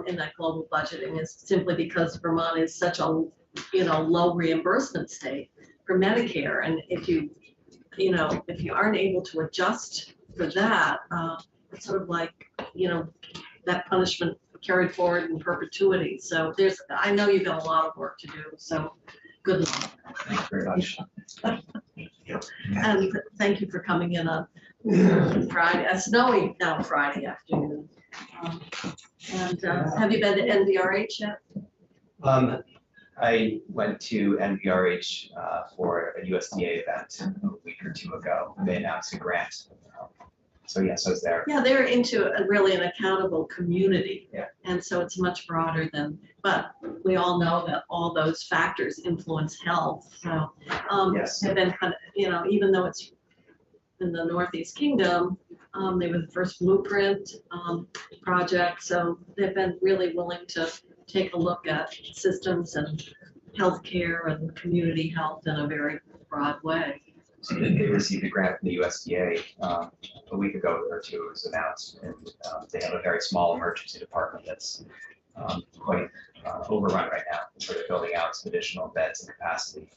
in that global budgeting, is simply because Vermont is such a low reimbursement state for Medicare. And if you aren't able to adjust for that, it's sort of like, that punishment carried forward in perpetuity. So I know you've got a lot of work to do, so good luck. Thank you very much. And thank you for coming in on Friday, a snowy now Friday afternoon. And have you been to NVRH yet? I went to NVRH for a USDA event a week or two ago. They announced a grant. So yes, I was there. Yeah, they're into really an accountable community. Yeah. And so it's much broader but we all know that all those factors influence health. So Yes. have been kind of, even though it's in the Northeast Kingdom, they were the first blueprint project. So they've been really willing to take a look at systems and healthcare and community health in a very broad way. So they received a grant from the USDA a week ago or two. It was announced, and they have a very small emergency department that's quite overrun right now. So they're building out some additional beds and capacity.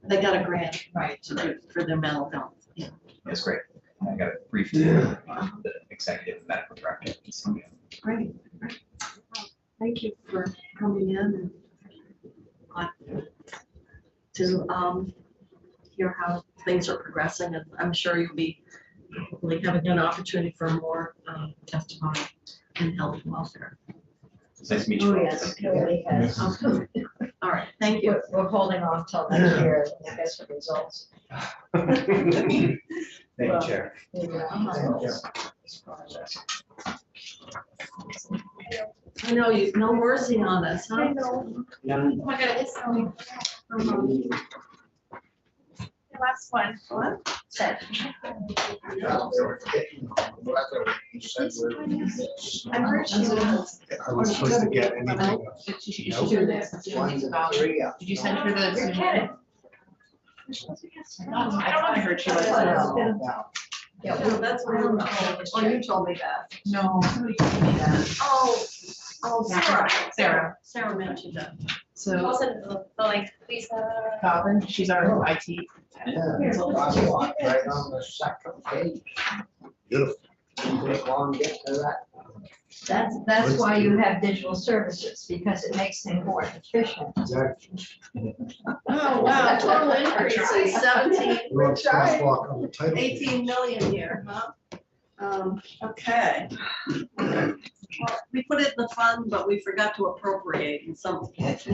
They got a grant, right, for their mental health. Yeah. It's great. I got a brief tour of the executive medical director. Great. Thank you for coming in and to hear how things are progressing, and I'm sure you'll be hopefully having an opportunity for more testimony in health and welfare. It's nice to meet you. Oh, yes, it really has. All right, thank you. We're holding off till next year to get some results. Thank you, Chair. I know you, no mercy on us, huh? I know. Oh my God, it's so. The last one. What? I heard she was. Are we supposed to get anything? She should do this. Did you send her the? You're kidding. I thought I heard she was. Yeah, No, that's what I'm told. Oh, you told me that. No, somebody told me that. Oh, Sarah. Sarah. Sarah mentioned that. So Wasn't the like Lisa. Calvin, she's our IT. Right on the second page. Beautiful. Take long to get to that. That's why you have digital services, because it makes things more efficient. Exactly. Oh, wow, total increase is 17, We want crosswalk on the title page. 18 million here, huh? Okay. Well, we put it in the fund, but we forgot to appropriate in some. That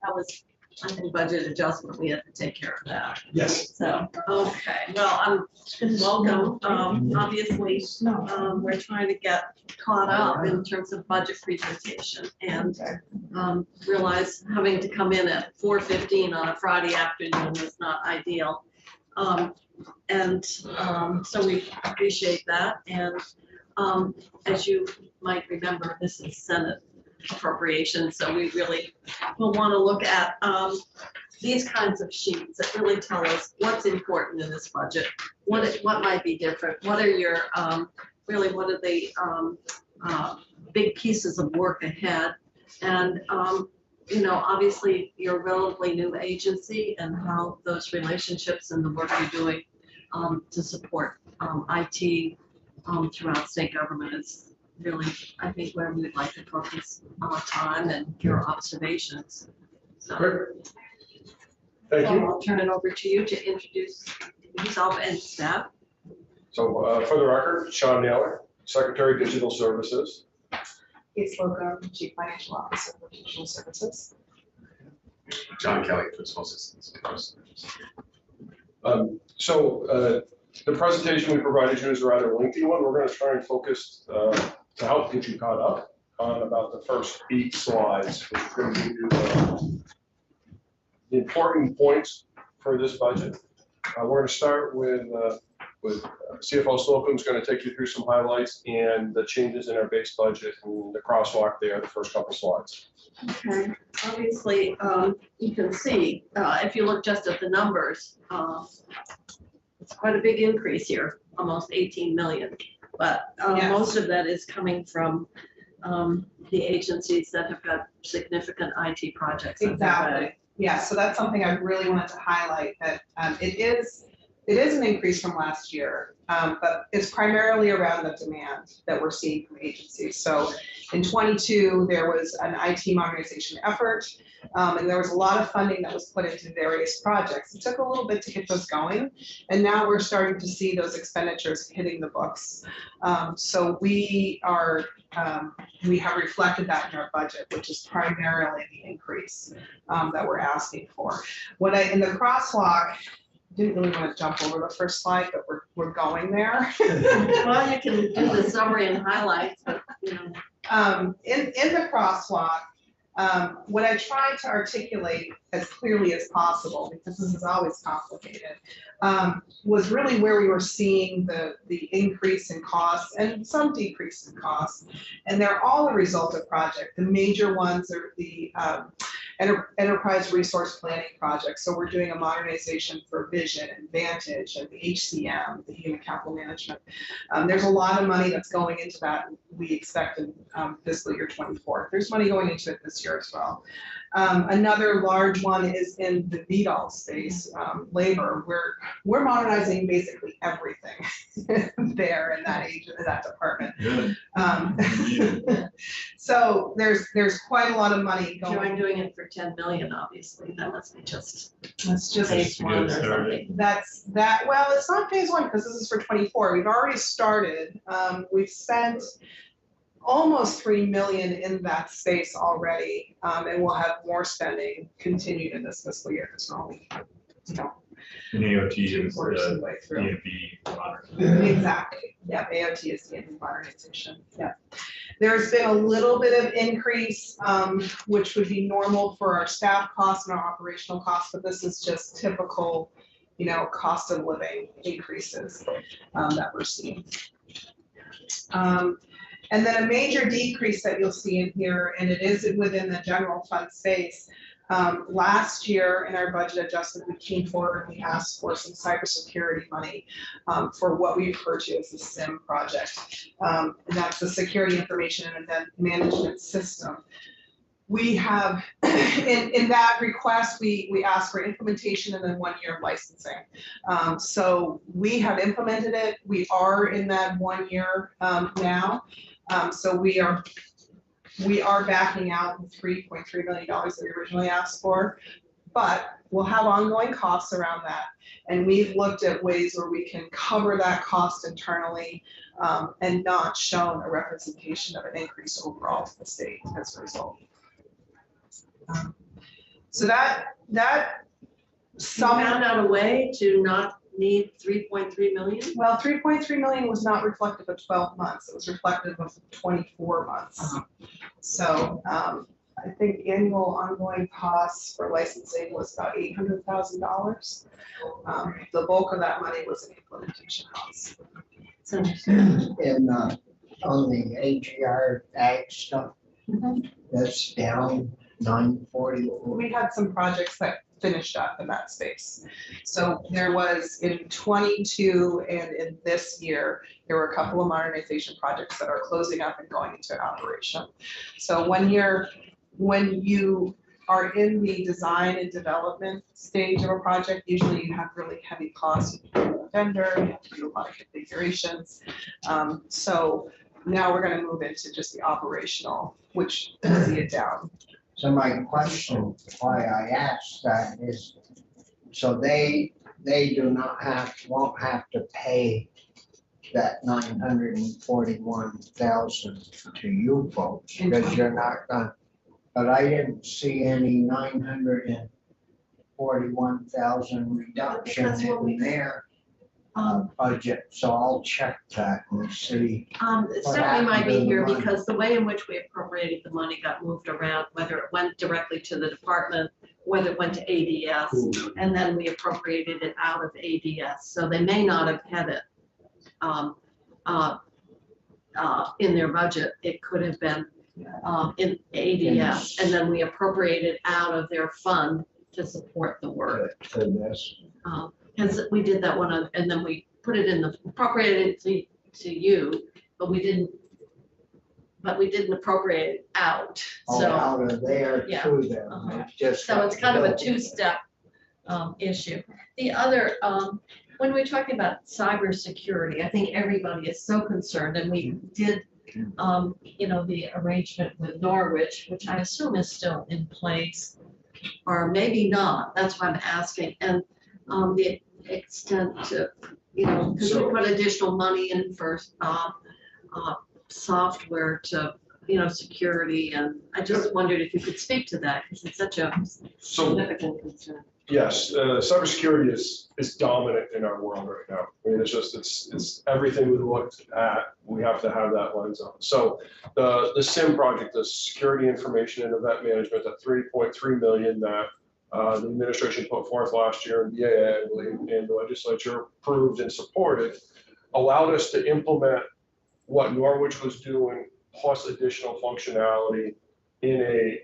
was, I think, budget adjustment. We had to take care of that. Yes. So, okay, well, welcome. Obviously, we're trying to get caught up in terms of budget presentation and realize having to come in at 4:15 on a Friday afternoon is not ideal. So we appreciate that. And as you might remember, this is Senate appropriations, so we really will want to look at these kinds of sheets that really tell us what's important in this budget, what might be different, what are your really what are the big pieces of work ahead, and you know, obviously you're a relatively new agency and how those relationships and the work you're doing to support IT throughout state government is really, I think, where we would like to focus our time and your observations. So, Great. Thank you. I'll turn it over to you to introduce yourself and staff. So for the record, Sean Naylor, Secretary Digital Services. Case Loco, Chief Financial Officer for Digital Services. John Kelly, Principal Assistant. The presentation we provided you is a rather lengthy one. We're going to try and focus to help get you caught up on about the first 8 slides, which is going to give you the important points for this budget. We're going to start with CFO Slocum's going to take you through some highlights and the changes in our base budget and the crosswalk there, the first couple slides. Okay, obviously, you can see, if you look just at the numbers, it's quite a big increase here, almost 18 million. But Yes. most of that is coming from the agencies that have got significant IT projects. underway. Exactly. Yeah, so that's something I really wanted to highlight, that it is an increase from last year, but it's primarily around the demand that we're seeing from agencies. So in 22, there was an IT modernization effort, and there was a lot of funding that was put into various projects. It took a little bit to get those going, and now we're starting to see those expenditures hitting the books. So we have reflected that in our budget, which is primarily the increase that we're asking for. In the crosswalk, didn't really want to jump over the first slide, but we're going there. Well, you can do the summary and highlights, but you know. In the crosswalk, what I tried to articulate as clearly as possible, because this is always complicated, was really where we were seeing the increase in costs and some decrease in costs. And they're all a result of project. The major ones are the enterprise resource planning project. So we're doing a modernization for Vision and Vantage and the HCM, the human capital management. There's a lot of money that's going into that. We expect in fiscal year 24. There's money going into it this year as well. Another large one is in the VDOL space, labor. We're modernizing basically everything there in that department. So there's quite a lot of money going. You're doing it for 10 million, obviously. That must be just That's just phase one or something. Well, it's not phase one because this is for 24. We've already started. We've spent almost 3 million in that space already. And we'll have more spending continued in this fiscal year because we're only, you know, And AOT is working the way through. DMV modernization. Exactly, yeah, AOT is the modernization, yeah. There's been a little bit of increase, which would be normal for our staff costs and our operational costs, but this is just typical, you know, cost of living increases that we're seeing. And then a major decrease that you'll see in here, and it is within the general fund space. Last year in our budget adjustment, we came forward and we asked for some cybersecurity money for what we refer to as the SIM project. And that's the Security Information and Event Management System. We have, in that request, we asked for implementation and then 1 year of licensing. So we have implemented it. We are in that 1 year now. So we are backing out the $3.3 million that we originally asked for, but we'll have ongoing costs around that. And we've looked at ways where we can cover that cost internally and not shown a representation of an increase overall for the state as a result. So that found out a way to not need 3.3 million? Well, 3.3 million was not reflective of 12 months. It was reflective of 24 months. So I think annual ongoing costs for licensing was about $800,000. The bulk of that money was in implementation costs. And on the AGR ag stuff, that's down 940. We had some projects that finished up in that space. So there was in 22 and in this year, there were a couple of modernization projects that are closing up and going into operation. So when you are in the design and development stage of a project, usually you have really heavy costs. You have a vendor, you have to do a lot of configurations. So now we're going to move into just the operational, which will see it down. So my question, why I asked that is, so they won't have to pay that 941,000 to you folks, because you're not gonna, but I didn't see any 941,000 reduction in their budget, so I'll check that and see. It certainly might be here because the way in which we appropriated the money got moved around, whether it went directly to the department, whether it went to ADS, and then we appropriated it out of ADS. So they may not have had it in their budget. It could have been in ADS, and then we appropriated out of their fund to support the work. Because we did that one, and then we put it in the, appropriated it to you, but we didn't appropriate it out, so. Out of there Yeah. to them, it's just. So it's kind of a two-step issue. The other, when we're talking about cybersecurity, I think everybody is so concerned, and we did, you know, the arrangement with Norwich, which I assume is still in place, or maybe not, that's why I'm asking, and the extent to, you know, because we put additional money in for software to, you know, security, and I just wondered if you could speak to that, because it's such a significant concern. Yes, cybersecurity is dominant in our world right now. I mean, it's everything we looked at, we have to have that lens on. So the SIM project, the Security Information and Event Management, that 3.3 million that the administration put forth last year, and BAA, I believe, and the legislature approved and supported, allowed us to implement what Norwich was doing, plus additional functionality in a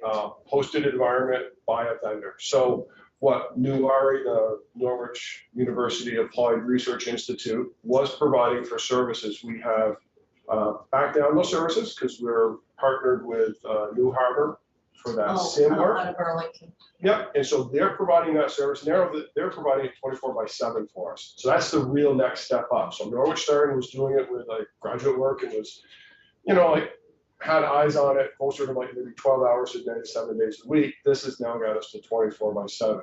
hosted environment by a vendor. So what NUARI, the Norwich University Applied Research Institute, was providing for services, we have backed down those services because we're partnered with New Harbor for that SIM work. Out of Burlington. Yep, and so they're providing that service, and they're providing it 24/7 for us. So that's the real next step up. So Norwich started was doing it with like graduate work and was, you know, like had eyes on it closer to like maybe 12 hours a day, 7 days a week. This has now got us to 24/7.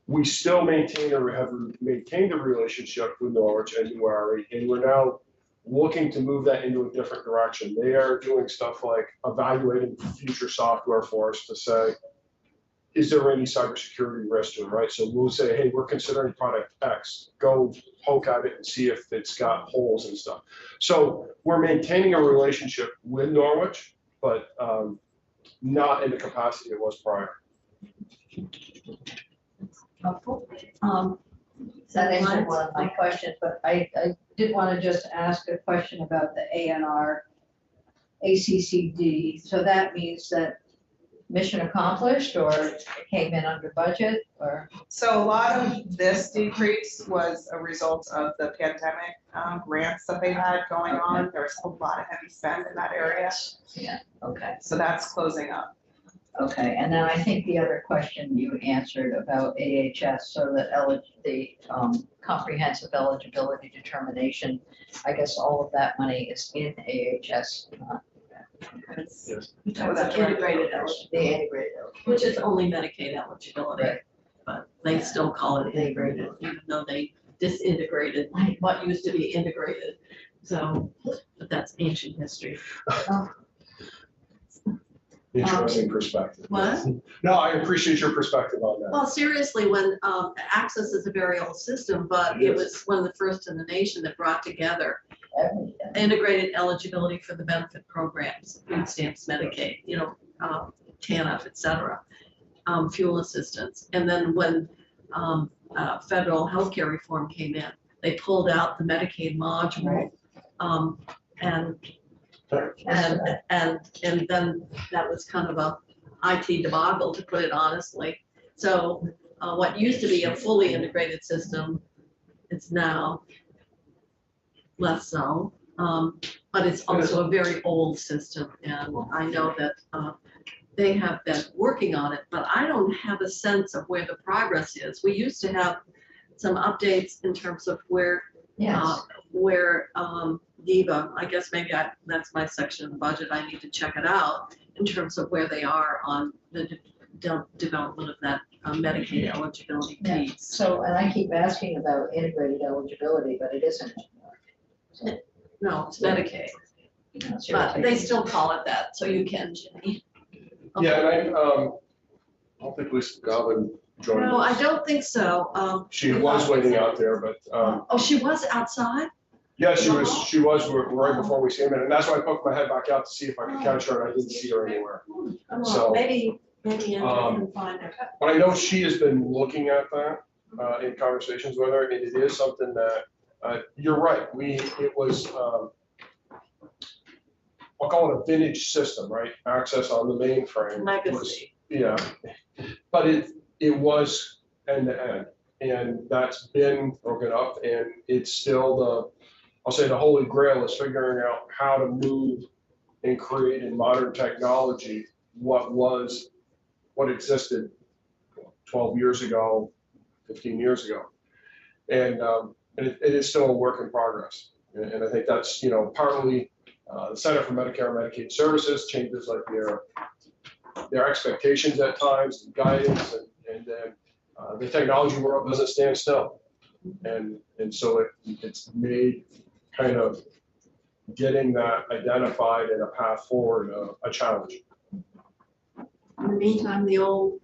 We still maintain or have maintained a relationship with Norwich and NUARI, and we're now looking to move that into a different direction. They are doing stuff like evaluating future software for us to say, is there any cybersecurity risk to it, right? So we'll say, hey, we're considering product X, go poke at it and see if it's got holes and stuff. So we're maintaining a relationship with Norwich, but not in the capacity it was prior. Helpful. That answered one of my questions, but I did want to just ask a question about the ANR ACCD. So that means that mission accomplished, or it came in under budget, or? So a lot of this decrease was a result of the pandemic grants that they had going on. There's a lot of heavy spend in that area. Yeah, okay. So that's closing up. Okay, and then I think the other question you answered about AHS, so that the comprehensive eligibility determination, I guess all of that money is in AHS. Yes. That was integrated The integrated. which is only Medicaid eligibility, Right. but they still call it integrated, even though they disintegrated what used to be integrated. So, but that's ancient history. Interesting perspective. What? No, I appreciate your perspective on that. Well, seriously, when Access is a very old system, but it was one of the first in the nation that brought together integrated eligibility for the benefit programs, food stamps, Medicaid, TANF, et cetera, fuel assistance. And then when federal healthcare reform came in, they pulled out the Medicaid module. And then that was kind of a IT debacle, to put it honestly. So what used to be a fully integrated system, it's now less so, but it's also a very old system, and I know that they have been working on it, but I don't have a sense of where the progress is. We used to have some updates in terms of where DEVA, I guess maybe that's my section of the budget, I need to check it out in terms of where they are on the development of that Medicaid eligibility piece. So, and I keep asking about integrated eligibility, but it isn't. So, No, it's Medicaid, but they still call it that, so you can, Jenny. Yeah, and I don't think Lisa Goblin joined No, I us. don't think so. She was waiting out there, but Oh, she was outside? yeah, she was right before we came in, and that's why I poked my head back out to see if I could catch her, and I didn't see her anywhere. So, Maybe Andrew can find her. But I know she has been looking at that in conversations with her, and it is something that, you're right, it was, I'll call it a vintage system, right? Access on the mainframe. Legacy. Yeah, but it was end to end, and that's been broken up, and it's still I'll say the holy grail is figuring out how to move and create in modern technology what existed 12 years ago, 15 years ago. And it is still a work in progress. And I think that's, partly the Center for Medicare and Medicaid Services changes like their expectations at times and guidance, and then the technology world doesn't stand still. And so it's made kind of getting that identified and a path forward a challenge. In the meantime, the old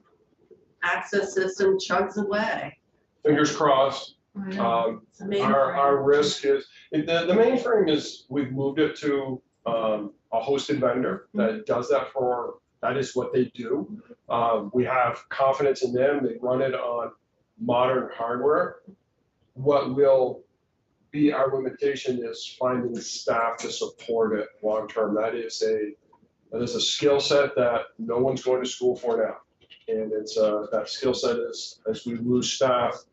Access system chugs away. Fingers crossed. It's a mainframe. Our risk is, the mainframe is, we've moved it to a hosted vendor that does that is what they do. We have confidence in them. They run it on modern hardware. What will be our limitation is finding staff to support it long-term. That is a skill set that no one's going to school for now. And it's that skill set is, as we lose staff,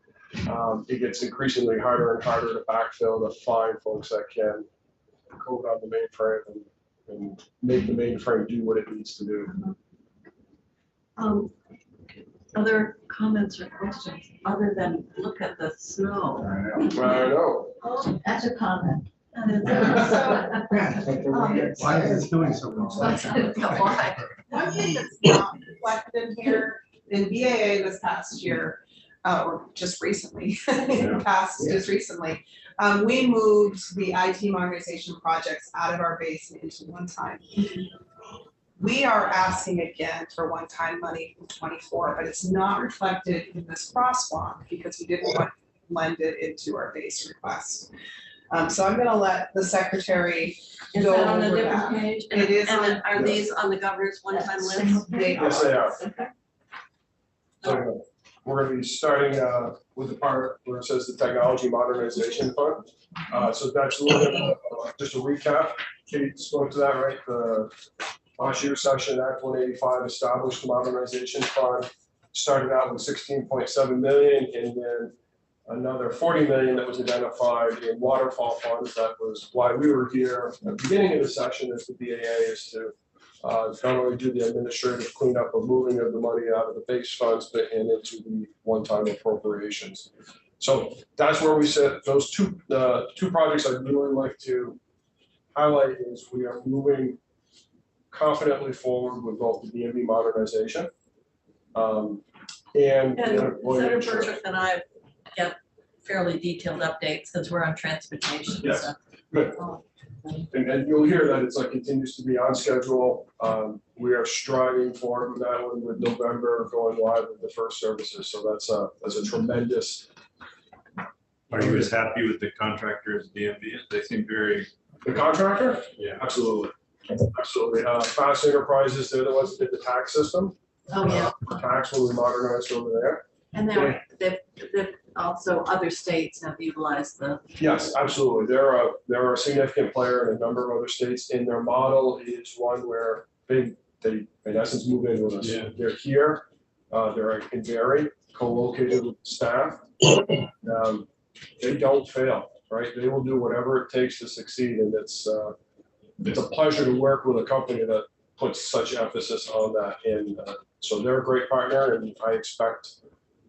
it gets increasingly harder and harder to backfill, to find folks that can code on the mainframe and make the mainframe do what it needs to do. Other comments or questions, other than look at the snow? I know. Oh, that's a comment. Why is it snowing so much? Why? One thing that's not reflected in here, in BAA this past year, or just recently, just recently, We moved the IT modernization projects out of our base and into one-time. We are asking again for one-time money from 24, but it's not reflected in this crosswalk because we didn't want to blend it into our base request. So I'm gonna let the secretary Is go that on a over different that. page? It is And on- are these on the governor's one-time list? They Yes, they are. Okay. So we're gonna be starting with the part where it says the Technology Modernization Fund. So that's a little bit, just a recap. Kate spoke to that, right? The last year's session, Act 185 established the Modernization Fund. Started out with 16.7 million and then another 40 million that was identified in waterfall funds. That was why we were here at the beginning of the session as the BAA is to not only do the administrative cleanup of moving of the money out of the base funds, but and into the one-time appropriations. So that's where we sit. Those two projects I'd really like to highlight is we are moving confidently forward with both the DMV modernization and And employee Senator insurance. Burgess and I get fairly detailed updates because we're on transportation. Yes. So, Good. And you'll hear that it's like continues to be on schedule. We are striving forward with that one with November going live with the first services. So that's a tremendous. Are you as happy with the contractor as DMV is? They seem very. The contractor? Yeah. Absolutely. Absolutely. Fast Enterprises, they're the ones that did the tax system. Oh, yeah. Tax will be modernized over there. And they've also, other states have utilized the. Yes, absolutely. They're a significant player in a number of other states, and their model is one where they in essence move in with us. Yeah. They're here, they're in Barry, co-located with staff. They don't fail, right? They will do whatever it takes to succeed, and it's a pleasure to work with a company that puts such emphasis on that. And so they're a great partner, and I expect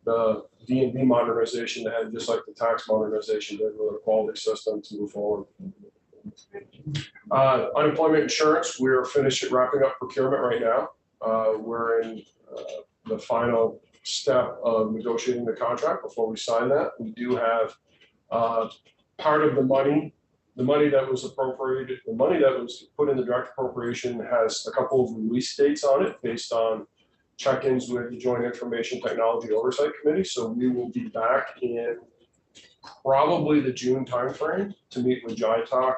the D&B modernization to end just like the tax modernization did with a quality system to move forward. Unemployment insurance, we're wrapping up procurement right now. We're in the final step of negotiating the contract before we sign that. We do have part of the money that was appropriated, the money that was put in the direct appropriation has a couple of release dates on it based on check-ins with the Joint Information Technology Oversight Committee. So we will be back in probably the June timeframe to meet with JITOC,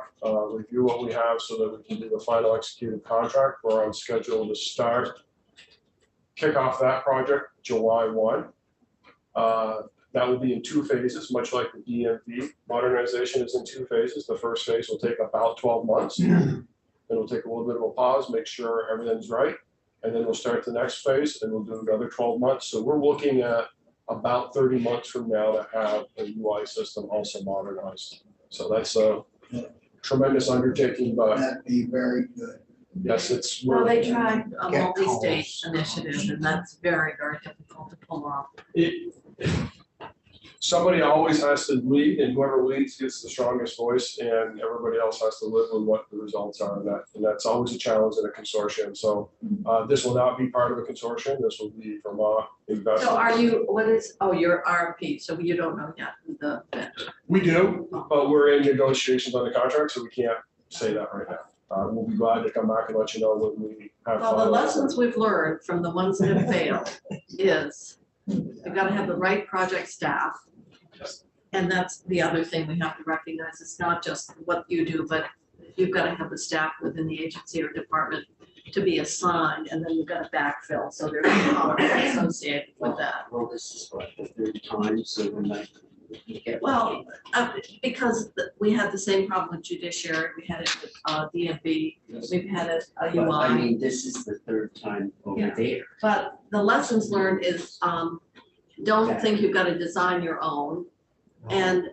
review what we have so that we can do the final executed contract. We're on schedule to kick off that project July 1. That will be in 2 phases, much like the DMV modernization is in 2 phases. The first phase will take about 12 months. Then we'll take a little bit of a pause, make sure everything's right. And then we'll start the next phase and we'll do another 12 months. So we're looking at about 30 months from now to have a UI system also modernized. So that's a tremendous undertaking, but That'd be very good. yes, it's. Well, they tried a Get multi-state calls. initiative and that's very, very difficult to pull off. Somebody always has to lead, and whoever leads gets the strongest voice, and everybody else has to live with what the results are. And that's always a challenge in a consortium. So this will not be part of a consortium. This will be Vermont investment. So your RFP, so you don't know yet the vendor. We do, but we're in negotiations on the contract, so we can't say that right now. We'll be glad to come back and let you know when we have. Well, the finalized. lessons we've learned from the ones that have failed is you've got to have the right project staff. And that's the other thing we have to recognize. It's not just what you do, but you've got to have the staff within the agency or department to be assigned, and then you've got to backfill. So there's costs associated with that. Well, this is what, the 3rd time, so we might get. Well, because we had the same problem with judiciary. We had it with DMV. We've had it But, UI. I mean, this is the 3rd time over Yeah. there. But the lessons learned is don't think you've got to design your own. And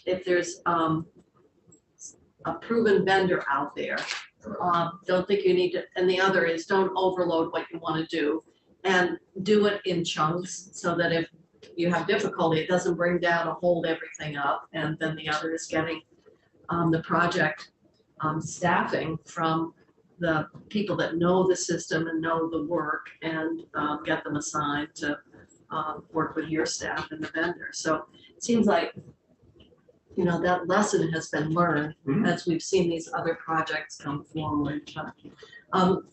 if there's a proven vendor out there, don't think you need to, and the other is don't overload what you want to do and do it in chunks so that if you have difficulty, it doesn't bring down or hold everything up. And then the other is getting the project staffing from the people that know the system and know the work and get them assigned to work with your staff and the vendor. So it seems like you know, that lesson has been learned Mhm. as we've seen these other projects come forward. But,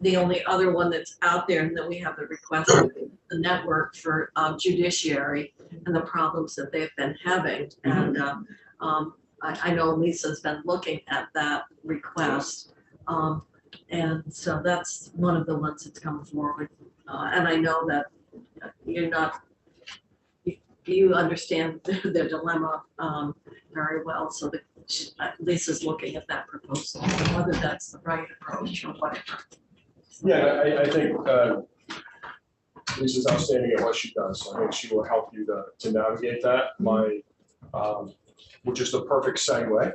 the only other one that's out there, and then we have the request of the network for judiciary and the problems that they've been having. And I know Lisa's been looking at that request. And so that's one of the ones that's come forward. And I know that you're not, you understand the dilemma very well, so that Lisa's looking at that proposal, whether that's the right approach or whatever. Yeah, I think Lisa's outstanding at what she does, so I think she will help you to navigate that. Which is the perfect segue,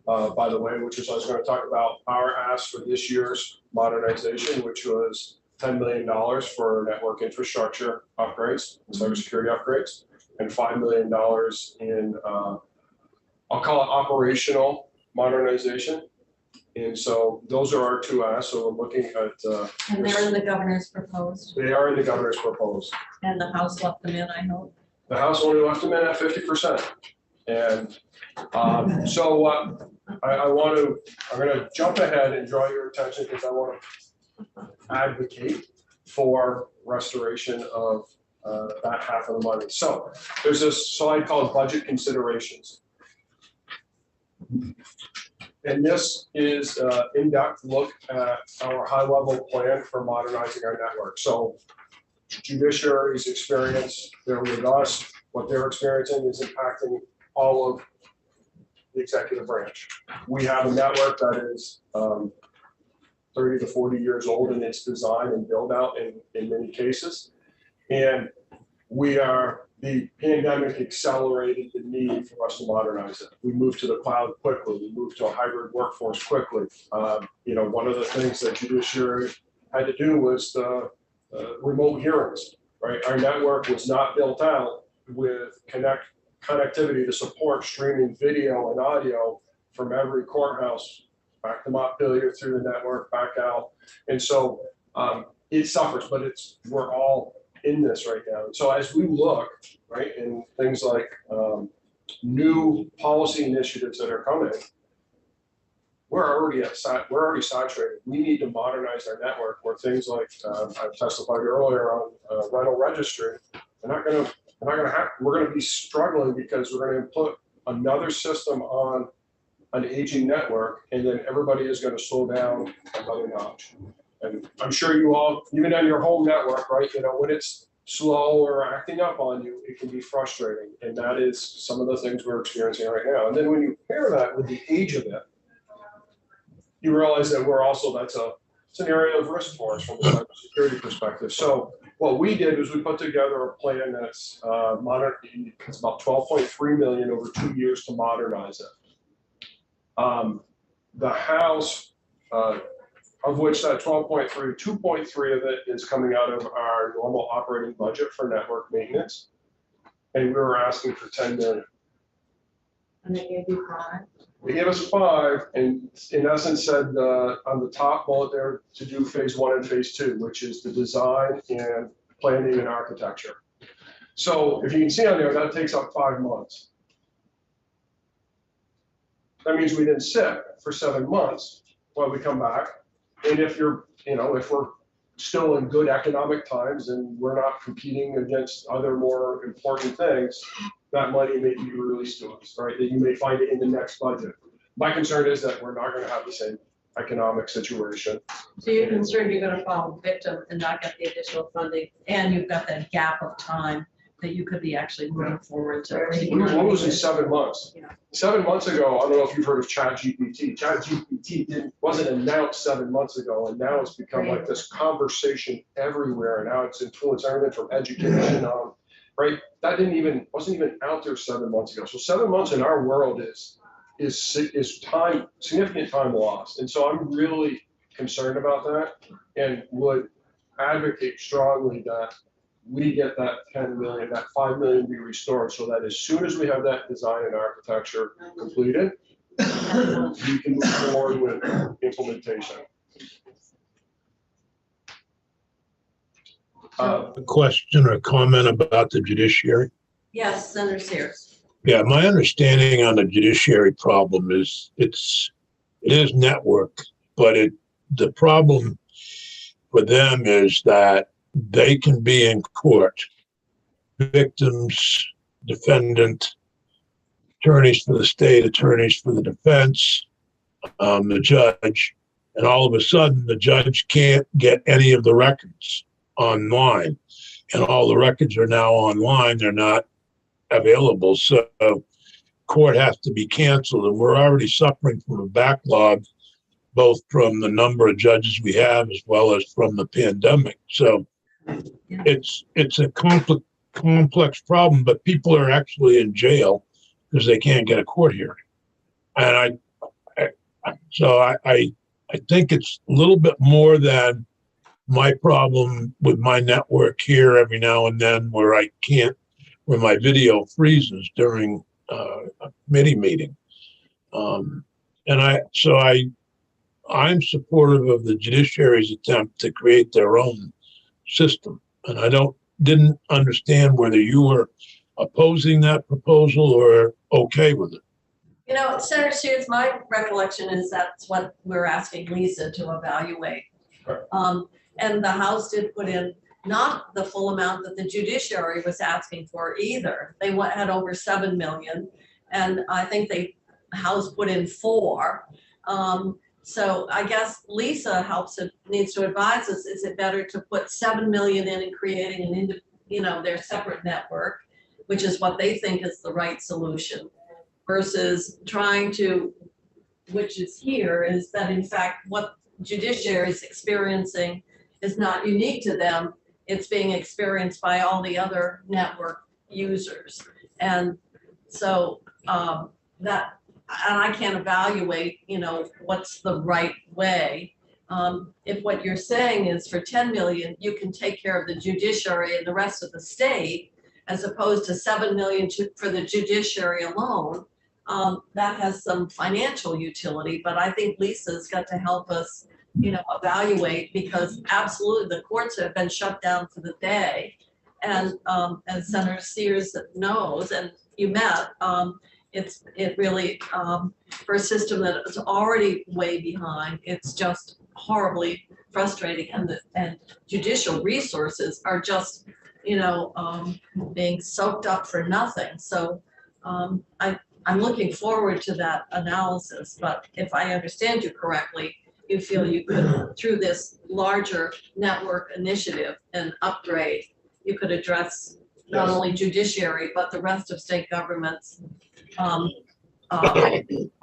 by the way, which is I was going to talk about our ask for this year's modernization, which was $10 million for network infrastructure upgrades, cybersecurity upgrades, and $5 million in, I'll call it operational modernization. And so those are our two asks. So we're looking at. And they're in the governor's proposed, They are in the governor's proposed. and the House left them in, I hope. The House only left them in at 50%. And so what I'm gonna jump ahead and draw your attention because I want to advocate for restoration of that half of the money. So there's this slide called budget considerations. And this is an in-depth look at our high-level plan for modernizing our network. So judiciary's experience, they're with us, what they're experiencing is impacting all of the executive branch. We have a network that is 30 to 40 years old in its design and build out in many cases. And the pandemic accelerated the need for us to modernize it. We moved to the cloud quickly. We moved to a hybrid workforce quickly. One of the things that judiciary had to do was the remote hearings, right? Our network was not built out with connectivity to support streaming video and audio from every courthouse back to Montpelier through the network, back out. And so it suffers, but we're all in this right now. And so as we look, right, in things like new policy initiatives that are coming, we're already saturated. We need to modernize our network where things like I've testified earlier on rental registry, we're going to be struggling because we're going to put another system on an aging network, and then everybody is going to slow down another notch. And I'm sure you all, even on your home network, right, when it's slow or acting up on you, it can be frustrating. And that is some of the things we're experiencing right now. And then when you pair that with the age of it, you realize that it's an area of risk for us from a cybersecurity perspective. So what we did was we put together a plan that's it's about $12.3 million over 2 years to modernize it. The House, of which that 12.3, 2.3 of it is coming out of our normal operating budget for network maintenance. And we were asking for 10 million. And they gave you 5? They gave us 5 and in essence said on the top bullet there to do phase 1 and phase 2, which is the design and planning and architecture. So if you can see on there, that takes up 5 months. That means we didn't sit for 7 months while we come back. And if if we're still in good economic times and we're not competing against other more important things, that money may be released to us, right? That you may find it in the next budget. My concern is that we're not going to have the same economic situation. So you're concerned you're going to fall victim and not get the additional funding, and you've got that gap of time that you could be actually moving forward to. What was in 7 months? Yeah. 7 months ago, I don't know if you've heard of ChatGPT. ChatGPT wasn't announced 7 months ago, and now it's become like this conversation everywhere. And now it's influenced everything from education on, right? That wasn't even out there 7 months ago. So 7 months in our world is time, significant time lost. And so I'm really concerned about that and would advocate strongly that we get that 10 million, that 5 million be restored so that as soon as we have that design and architecture completed, we can move forward with implementation. A question or comment about the judiciary? Yes, Senator Sears. Yeah, my understanding on the judiciary problem is it is network, but the problem for them is that they can be in court, victims, defendant, attorneys for the state, attorneys for the defense, the judge, and all of a sudden the judge can't get any of the records online, and all the records are now online. They're not available, so court has to be canceled, and we're already suffering from a backlog, both from the number of judges we have as well as from the pandemic. So it's a complex problem, but people are actually in jail because they can't get a court hearing. And I think it's a little bit more than my problem with my network here every now and then where my video freezes during a committee meeting. I'm supportive of the judiciary's attempt to create their own system. And I didn't understand whether you were opposing that proposal or okay with it. You know, Senator Sears, my recollection is that's what we're asking Lisa to evaluate. And the House did put in not the full amount that the judiciary was asking for either. They had over 7 million, and I think the House put in 4. So I guess Lisa needs to advise us, is it better to put 7 million in and creating their separate network, which is what they think is the right solution, versus trying to, which is here, is that in fact what judiciary is experiencing is not unique to them. It's being experienced by all the other network users. And so and I can't evaluate, what's the right way. If what you're saying is for 10 million, you can take care of the judiciary and the rest of the state, as opposed to 7 million for the judiciary alone, that has some financial utility. But I think Lisa's got to help us, evaluate, because absolutely the courts have been shut down for the day. And as Senator Sears knows, and you met, it really, for a system that is already way behind, it's just horribly frustrating, and judicial resources are just, being soaked up for nothing. So I'm looking forward to that analysis, but if I understand you correctly, you feel you could, through this larger network initiative and upgrade, you could address not only judiciary, but the rest of state governments. This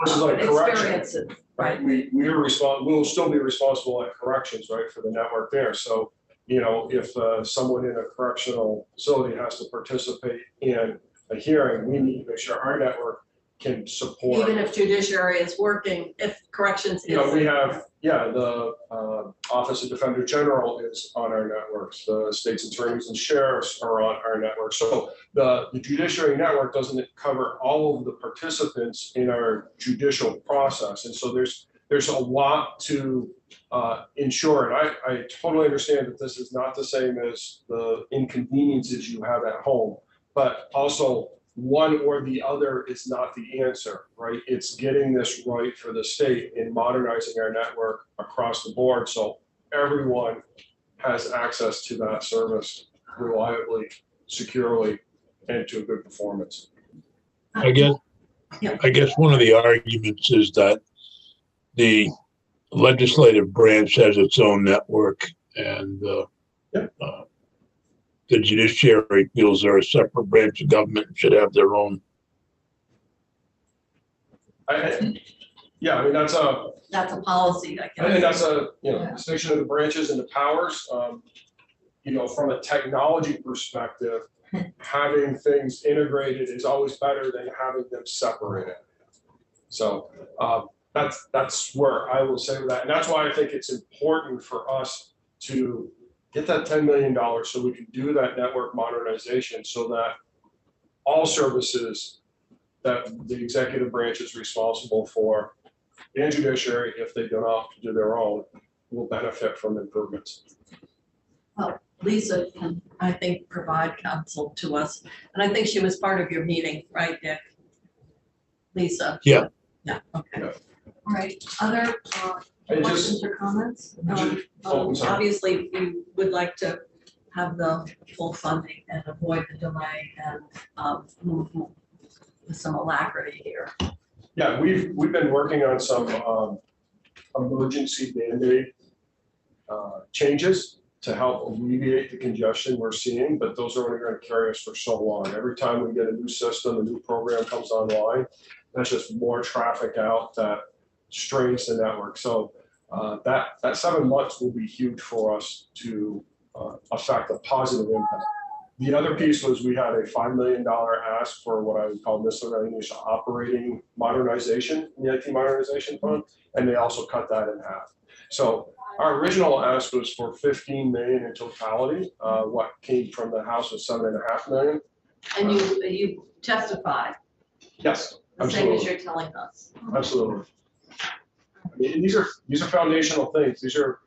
is like correction, experiences, right? We'll still be responsible at corrections, right, for the network there. So, if someone in a correctional facility has to participate in a hearing, we need to make sure our network can support. Even if judiciary is working, if corrections is. We have, the Office of Defender General is on our networks. The state's attorneys and sheriffs are on our network. So the judiciary network doesn't cover all of the participants in our judicial process. And so there's a lot to ensure. And I totally understand that this is not the same as the inconveniences you have at home, but also one or the other is not the answer, right? It's getting this right for the state in modernizing our network across the board so everyone has access to that service reliably, securely, and to a good performance. I guess one of the arguments is that the legislative branch has its own network, and the judiciary feels they're a separate branch of government and should have their own. That's a policy, I guess. And that's a distinction of the branches and the powers. From a technology perspective, having things integrated is always better than having them separated. So that's where I will say that, and that's why I think it's important for us to get that $10 million so we can do that network modernization, so that all services that the executive branch is responsible for and judiciary, if they do not do their own, will benefit from improvements. Well, Lisa can, I think, provide counsel to us. And I think she was part of your meeting, right, Dick? Lisa? Yeah. Yeah, okay. Yeah. All right, other And questions or comments? I'm sorry. Obviously, we would like to have the full funding and avoid the delay and move with some alacrity here. Yeah, we've been working on some emergency Band-Aid changes to help alleviate the congestion we're seeing, but those are only going to carry us for so long. Every time we get a new system, a new program comes online, that's just more traffic out that strains the network. So that 7 months will be huge for us to affect a positive impact. The other piece was we had a $5 million ask for what I would call miscellaneous operating modernization, the IT modernization fund, and they also cut that in half. So our original ask was for 15 million in totality. What came from the House was 7.5 million. And you testified, Yes, the same as absolutely, you're telling us. absolutely. I mean, these are foundational things. These are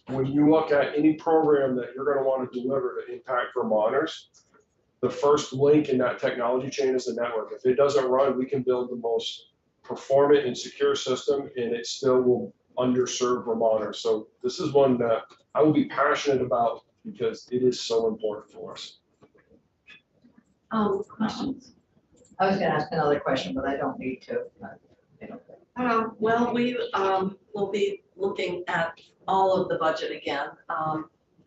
when you look at any program that you're going to want to deliver to impact Vermonters, the first link in that technology chain is the network. If it doesn't run, we can build the most performant and secure system, and it still will underserve Vermonters. So this is one that I will be passionate about because it is so important for us. Questions? I was gonna ask another question, but I don't need to. Well, we will be looking at all of the budget again.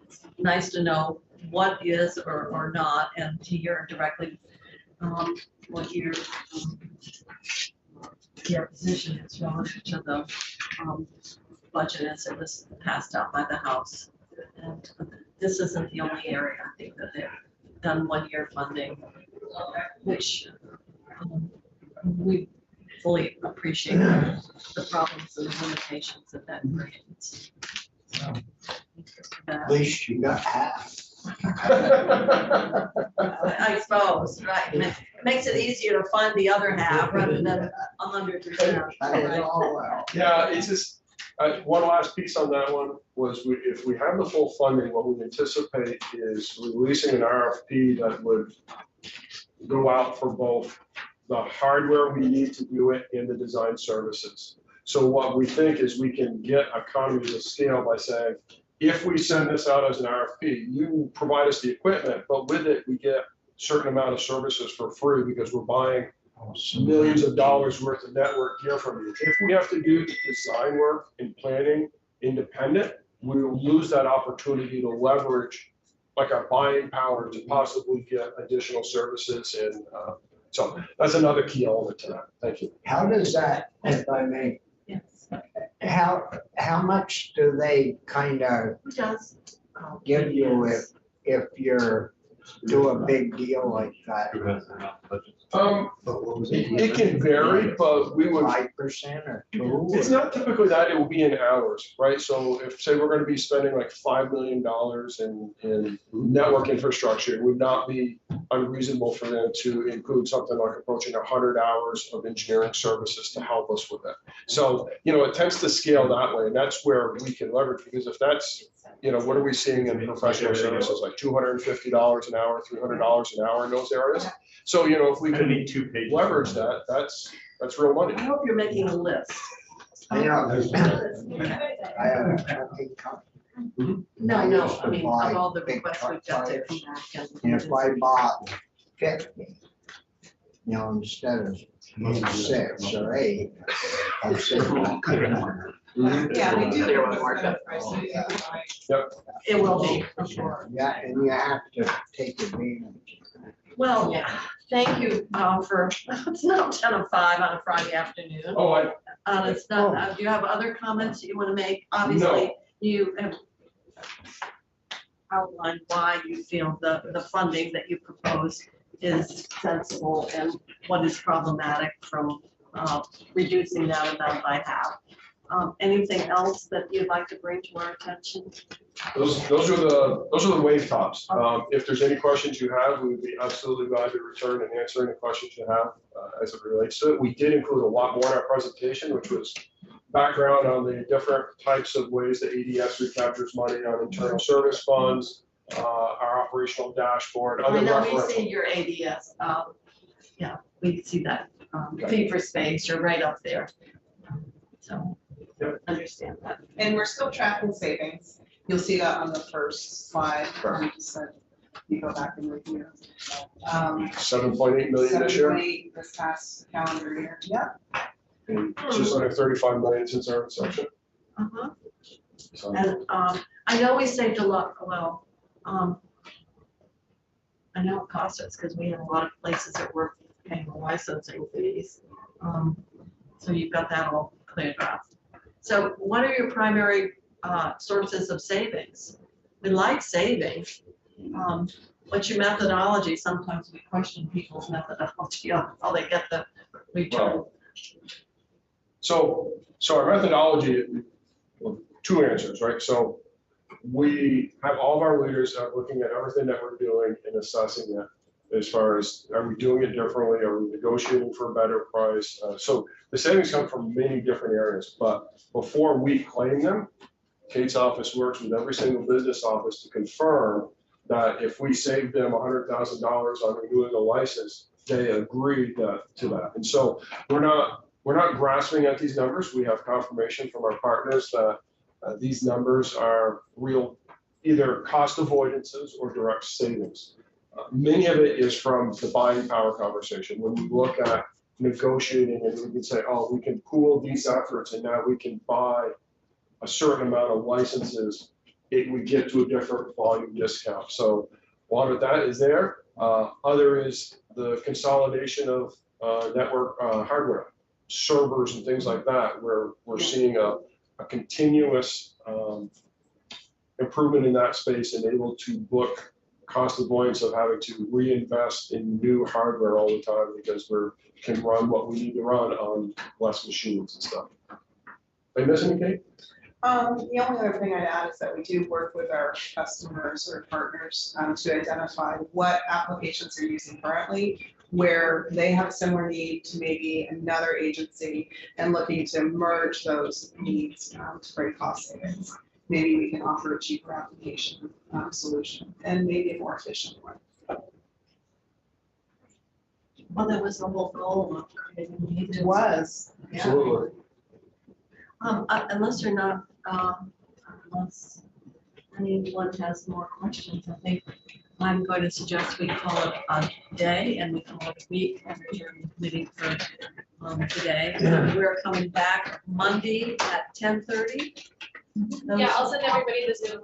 It's nice to know what is or not, and to hear directly what your position is relative to the budget as it was passed out by the House. And this isn't the only area, I think, that they've done 1-year funding, which we fully appreciate the problems and limitations that creates. So, At least you got half. I suppose, right, makes it easier to fund the other half rather than 100%. Yeah, it's just, one last piece on that one was if we have the full funding, what we anticipate is releasing an RFP that would go out for both the hardware we need to do it and the design services. So what we think is we can get economies of scale by saying, if we send this out as an RFP, you provide us the equipment, but with it, we get a certain amount of services for free because we're buying millions of dollars worth of network gear from you. If we have to do the design work and planning independent, we will lose that opportunity to leverage like our buying power to possibly get additional services. And so that's another key element to that. Thank you. How does that, if I may, Yes. how much do they kind of Who does? give you if you're do a big deal like that? Who has enough budget? It can vary, but we would. 5% or 2%? It's not typically that, it will be in hours, right? So if, say, we're gonna be spending like $5 million in network infrastructure, it would not be unreasonable for them to include something like approaching 100 hours of engineering services to help us with it. So, it tends to scale that way, and that's where we can leverage, because if that's, what are we seeing in professional services, like $250 an hour, $300 an hour in those areas? So, if we can Need 2 pages. leverage that, that's real money. I hope you're making a list. I know, I have a big company. No, I no, used to I mean, buy of all the big requests truck we've got to tires. come back And if I bought 50, instead of 6 or 8, I'm saying, Yeah, we do. It will be, for sure. yeah, and you have to take advantage. Well, thank you for, it's now 10:05 on a Friday afternoon. Oh, It's not, do you have other comments that you want to make? Obviously, you have outlined why you feel the funding that you propose is sensible and what is problematic from reducing that amount by half. Anything else that you'd like to bring to our attention? those are the wave tops. If there's any questions you have, we would be absolutely glad to return and answer any questions you have as it relates to it. We did include a lot more in our presentation, which was background on the different types of ways that ADS recaptures money on internal service funds, our operational dashboard. I know we see your ADS. Yeah, we see that fee for space, you're right up there. So, Yep. understand that. And we're still tracking savings. You'll see that on the first slide. You just said, you go back and review. 7.8 million this year, 7.8 this past calendar year. Yeah. and just under 35 million since our inception. Uh-huh. So, And I know we saved a lot, well, I know it cost us because we have a lot of places that were paying the licensing fees. So you've got that all cleared up. So what are your primary sources of savings? We like savings. What's your methodology? Sometimes we question people's methodology on how they get the return. So our methodology, well, two answers, right? So we have all of our leaders looking at everything that we're doing and assessing it as far as, are we doing it differently? Are we negotiating for a better price? So the savings come from many different areas, but before we claim them, Kate's office works with every single business office to confirm that if we save them $100,000 on renewing a license, they agreed to that. And so we're not grasping at these numbers. We have confirmation from our partners that these numbers are real, either cost avoidances or direct savings. Many of it is from the buying power conversation. When we look at negotiating and we can say, oh, we can pool these efforts and now we can buy a certain amount of licenses, it would get to a different volume discount. So a lot of that is there. Other is the consolidation of network hardware, servers and things like that, where we're seeing a continuous improvement in that space and able to book cost avoidance of having to reinvest in new hardware all the time because we can run what we need to run on less machines and stuff. Are you missing anything? The only other thing I'd add is that we do work with our customers or partners to identify what applications they're using currently, where they have a similar need to maybe another agency, and looking to merge those needs to bring cost savings. Maybe we can offer a cheaper application solution and maybe a more efficient one. Well, that was the whole goal of creating the agency. It was. Yeah. Absolutely. Unless you're not, unless anyone has more questions, I think I'm going to suggest we call it a day and we call it a week and we're meeting for today. We're coming back Monday at 10:30. Yeah, I'll send everybody the Zoom.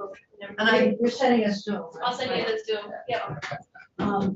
And You're sending us Zoom. I'll send you the Zoom, yeah.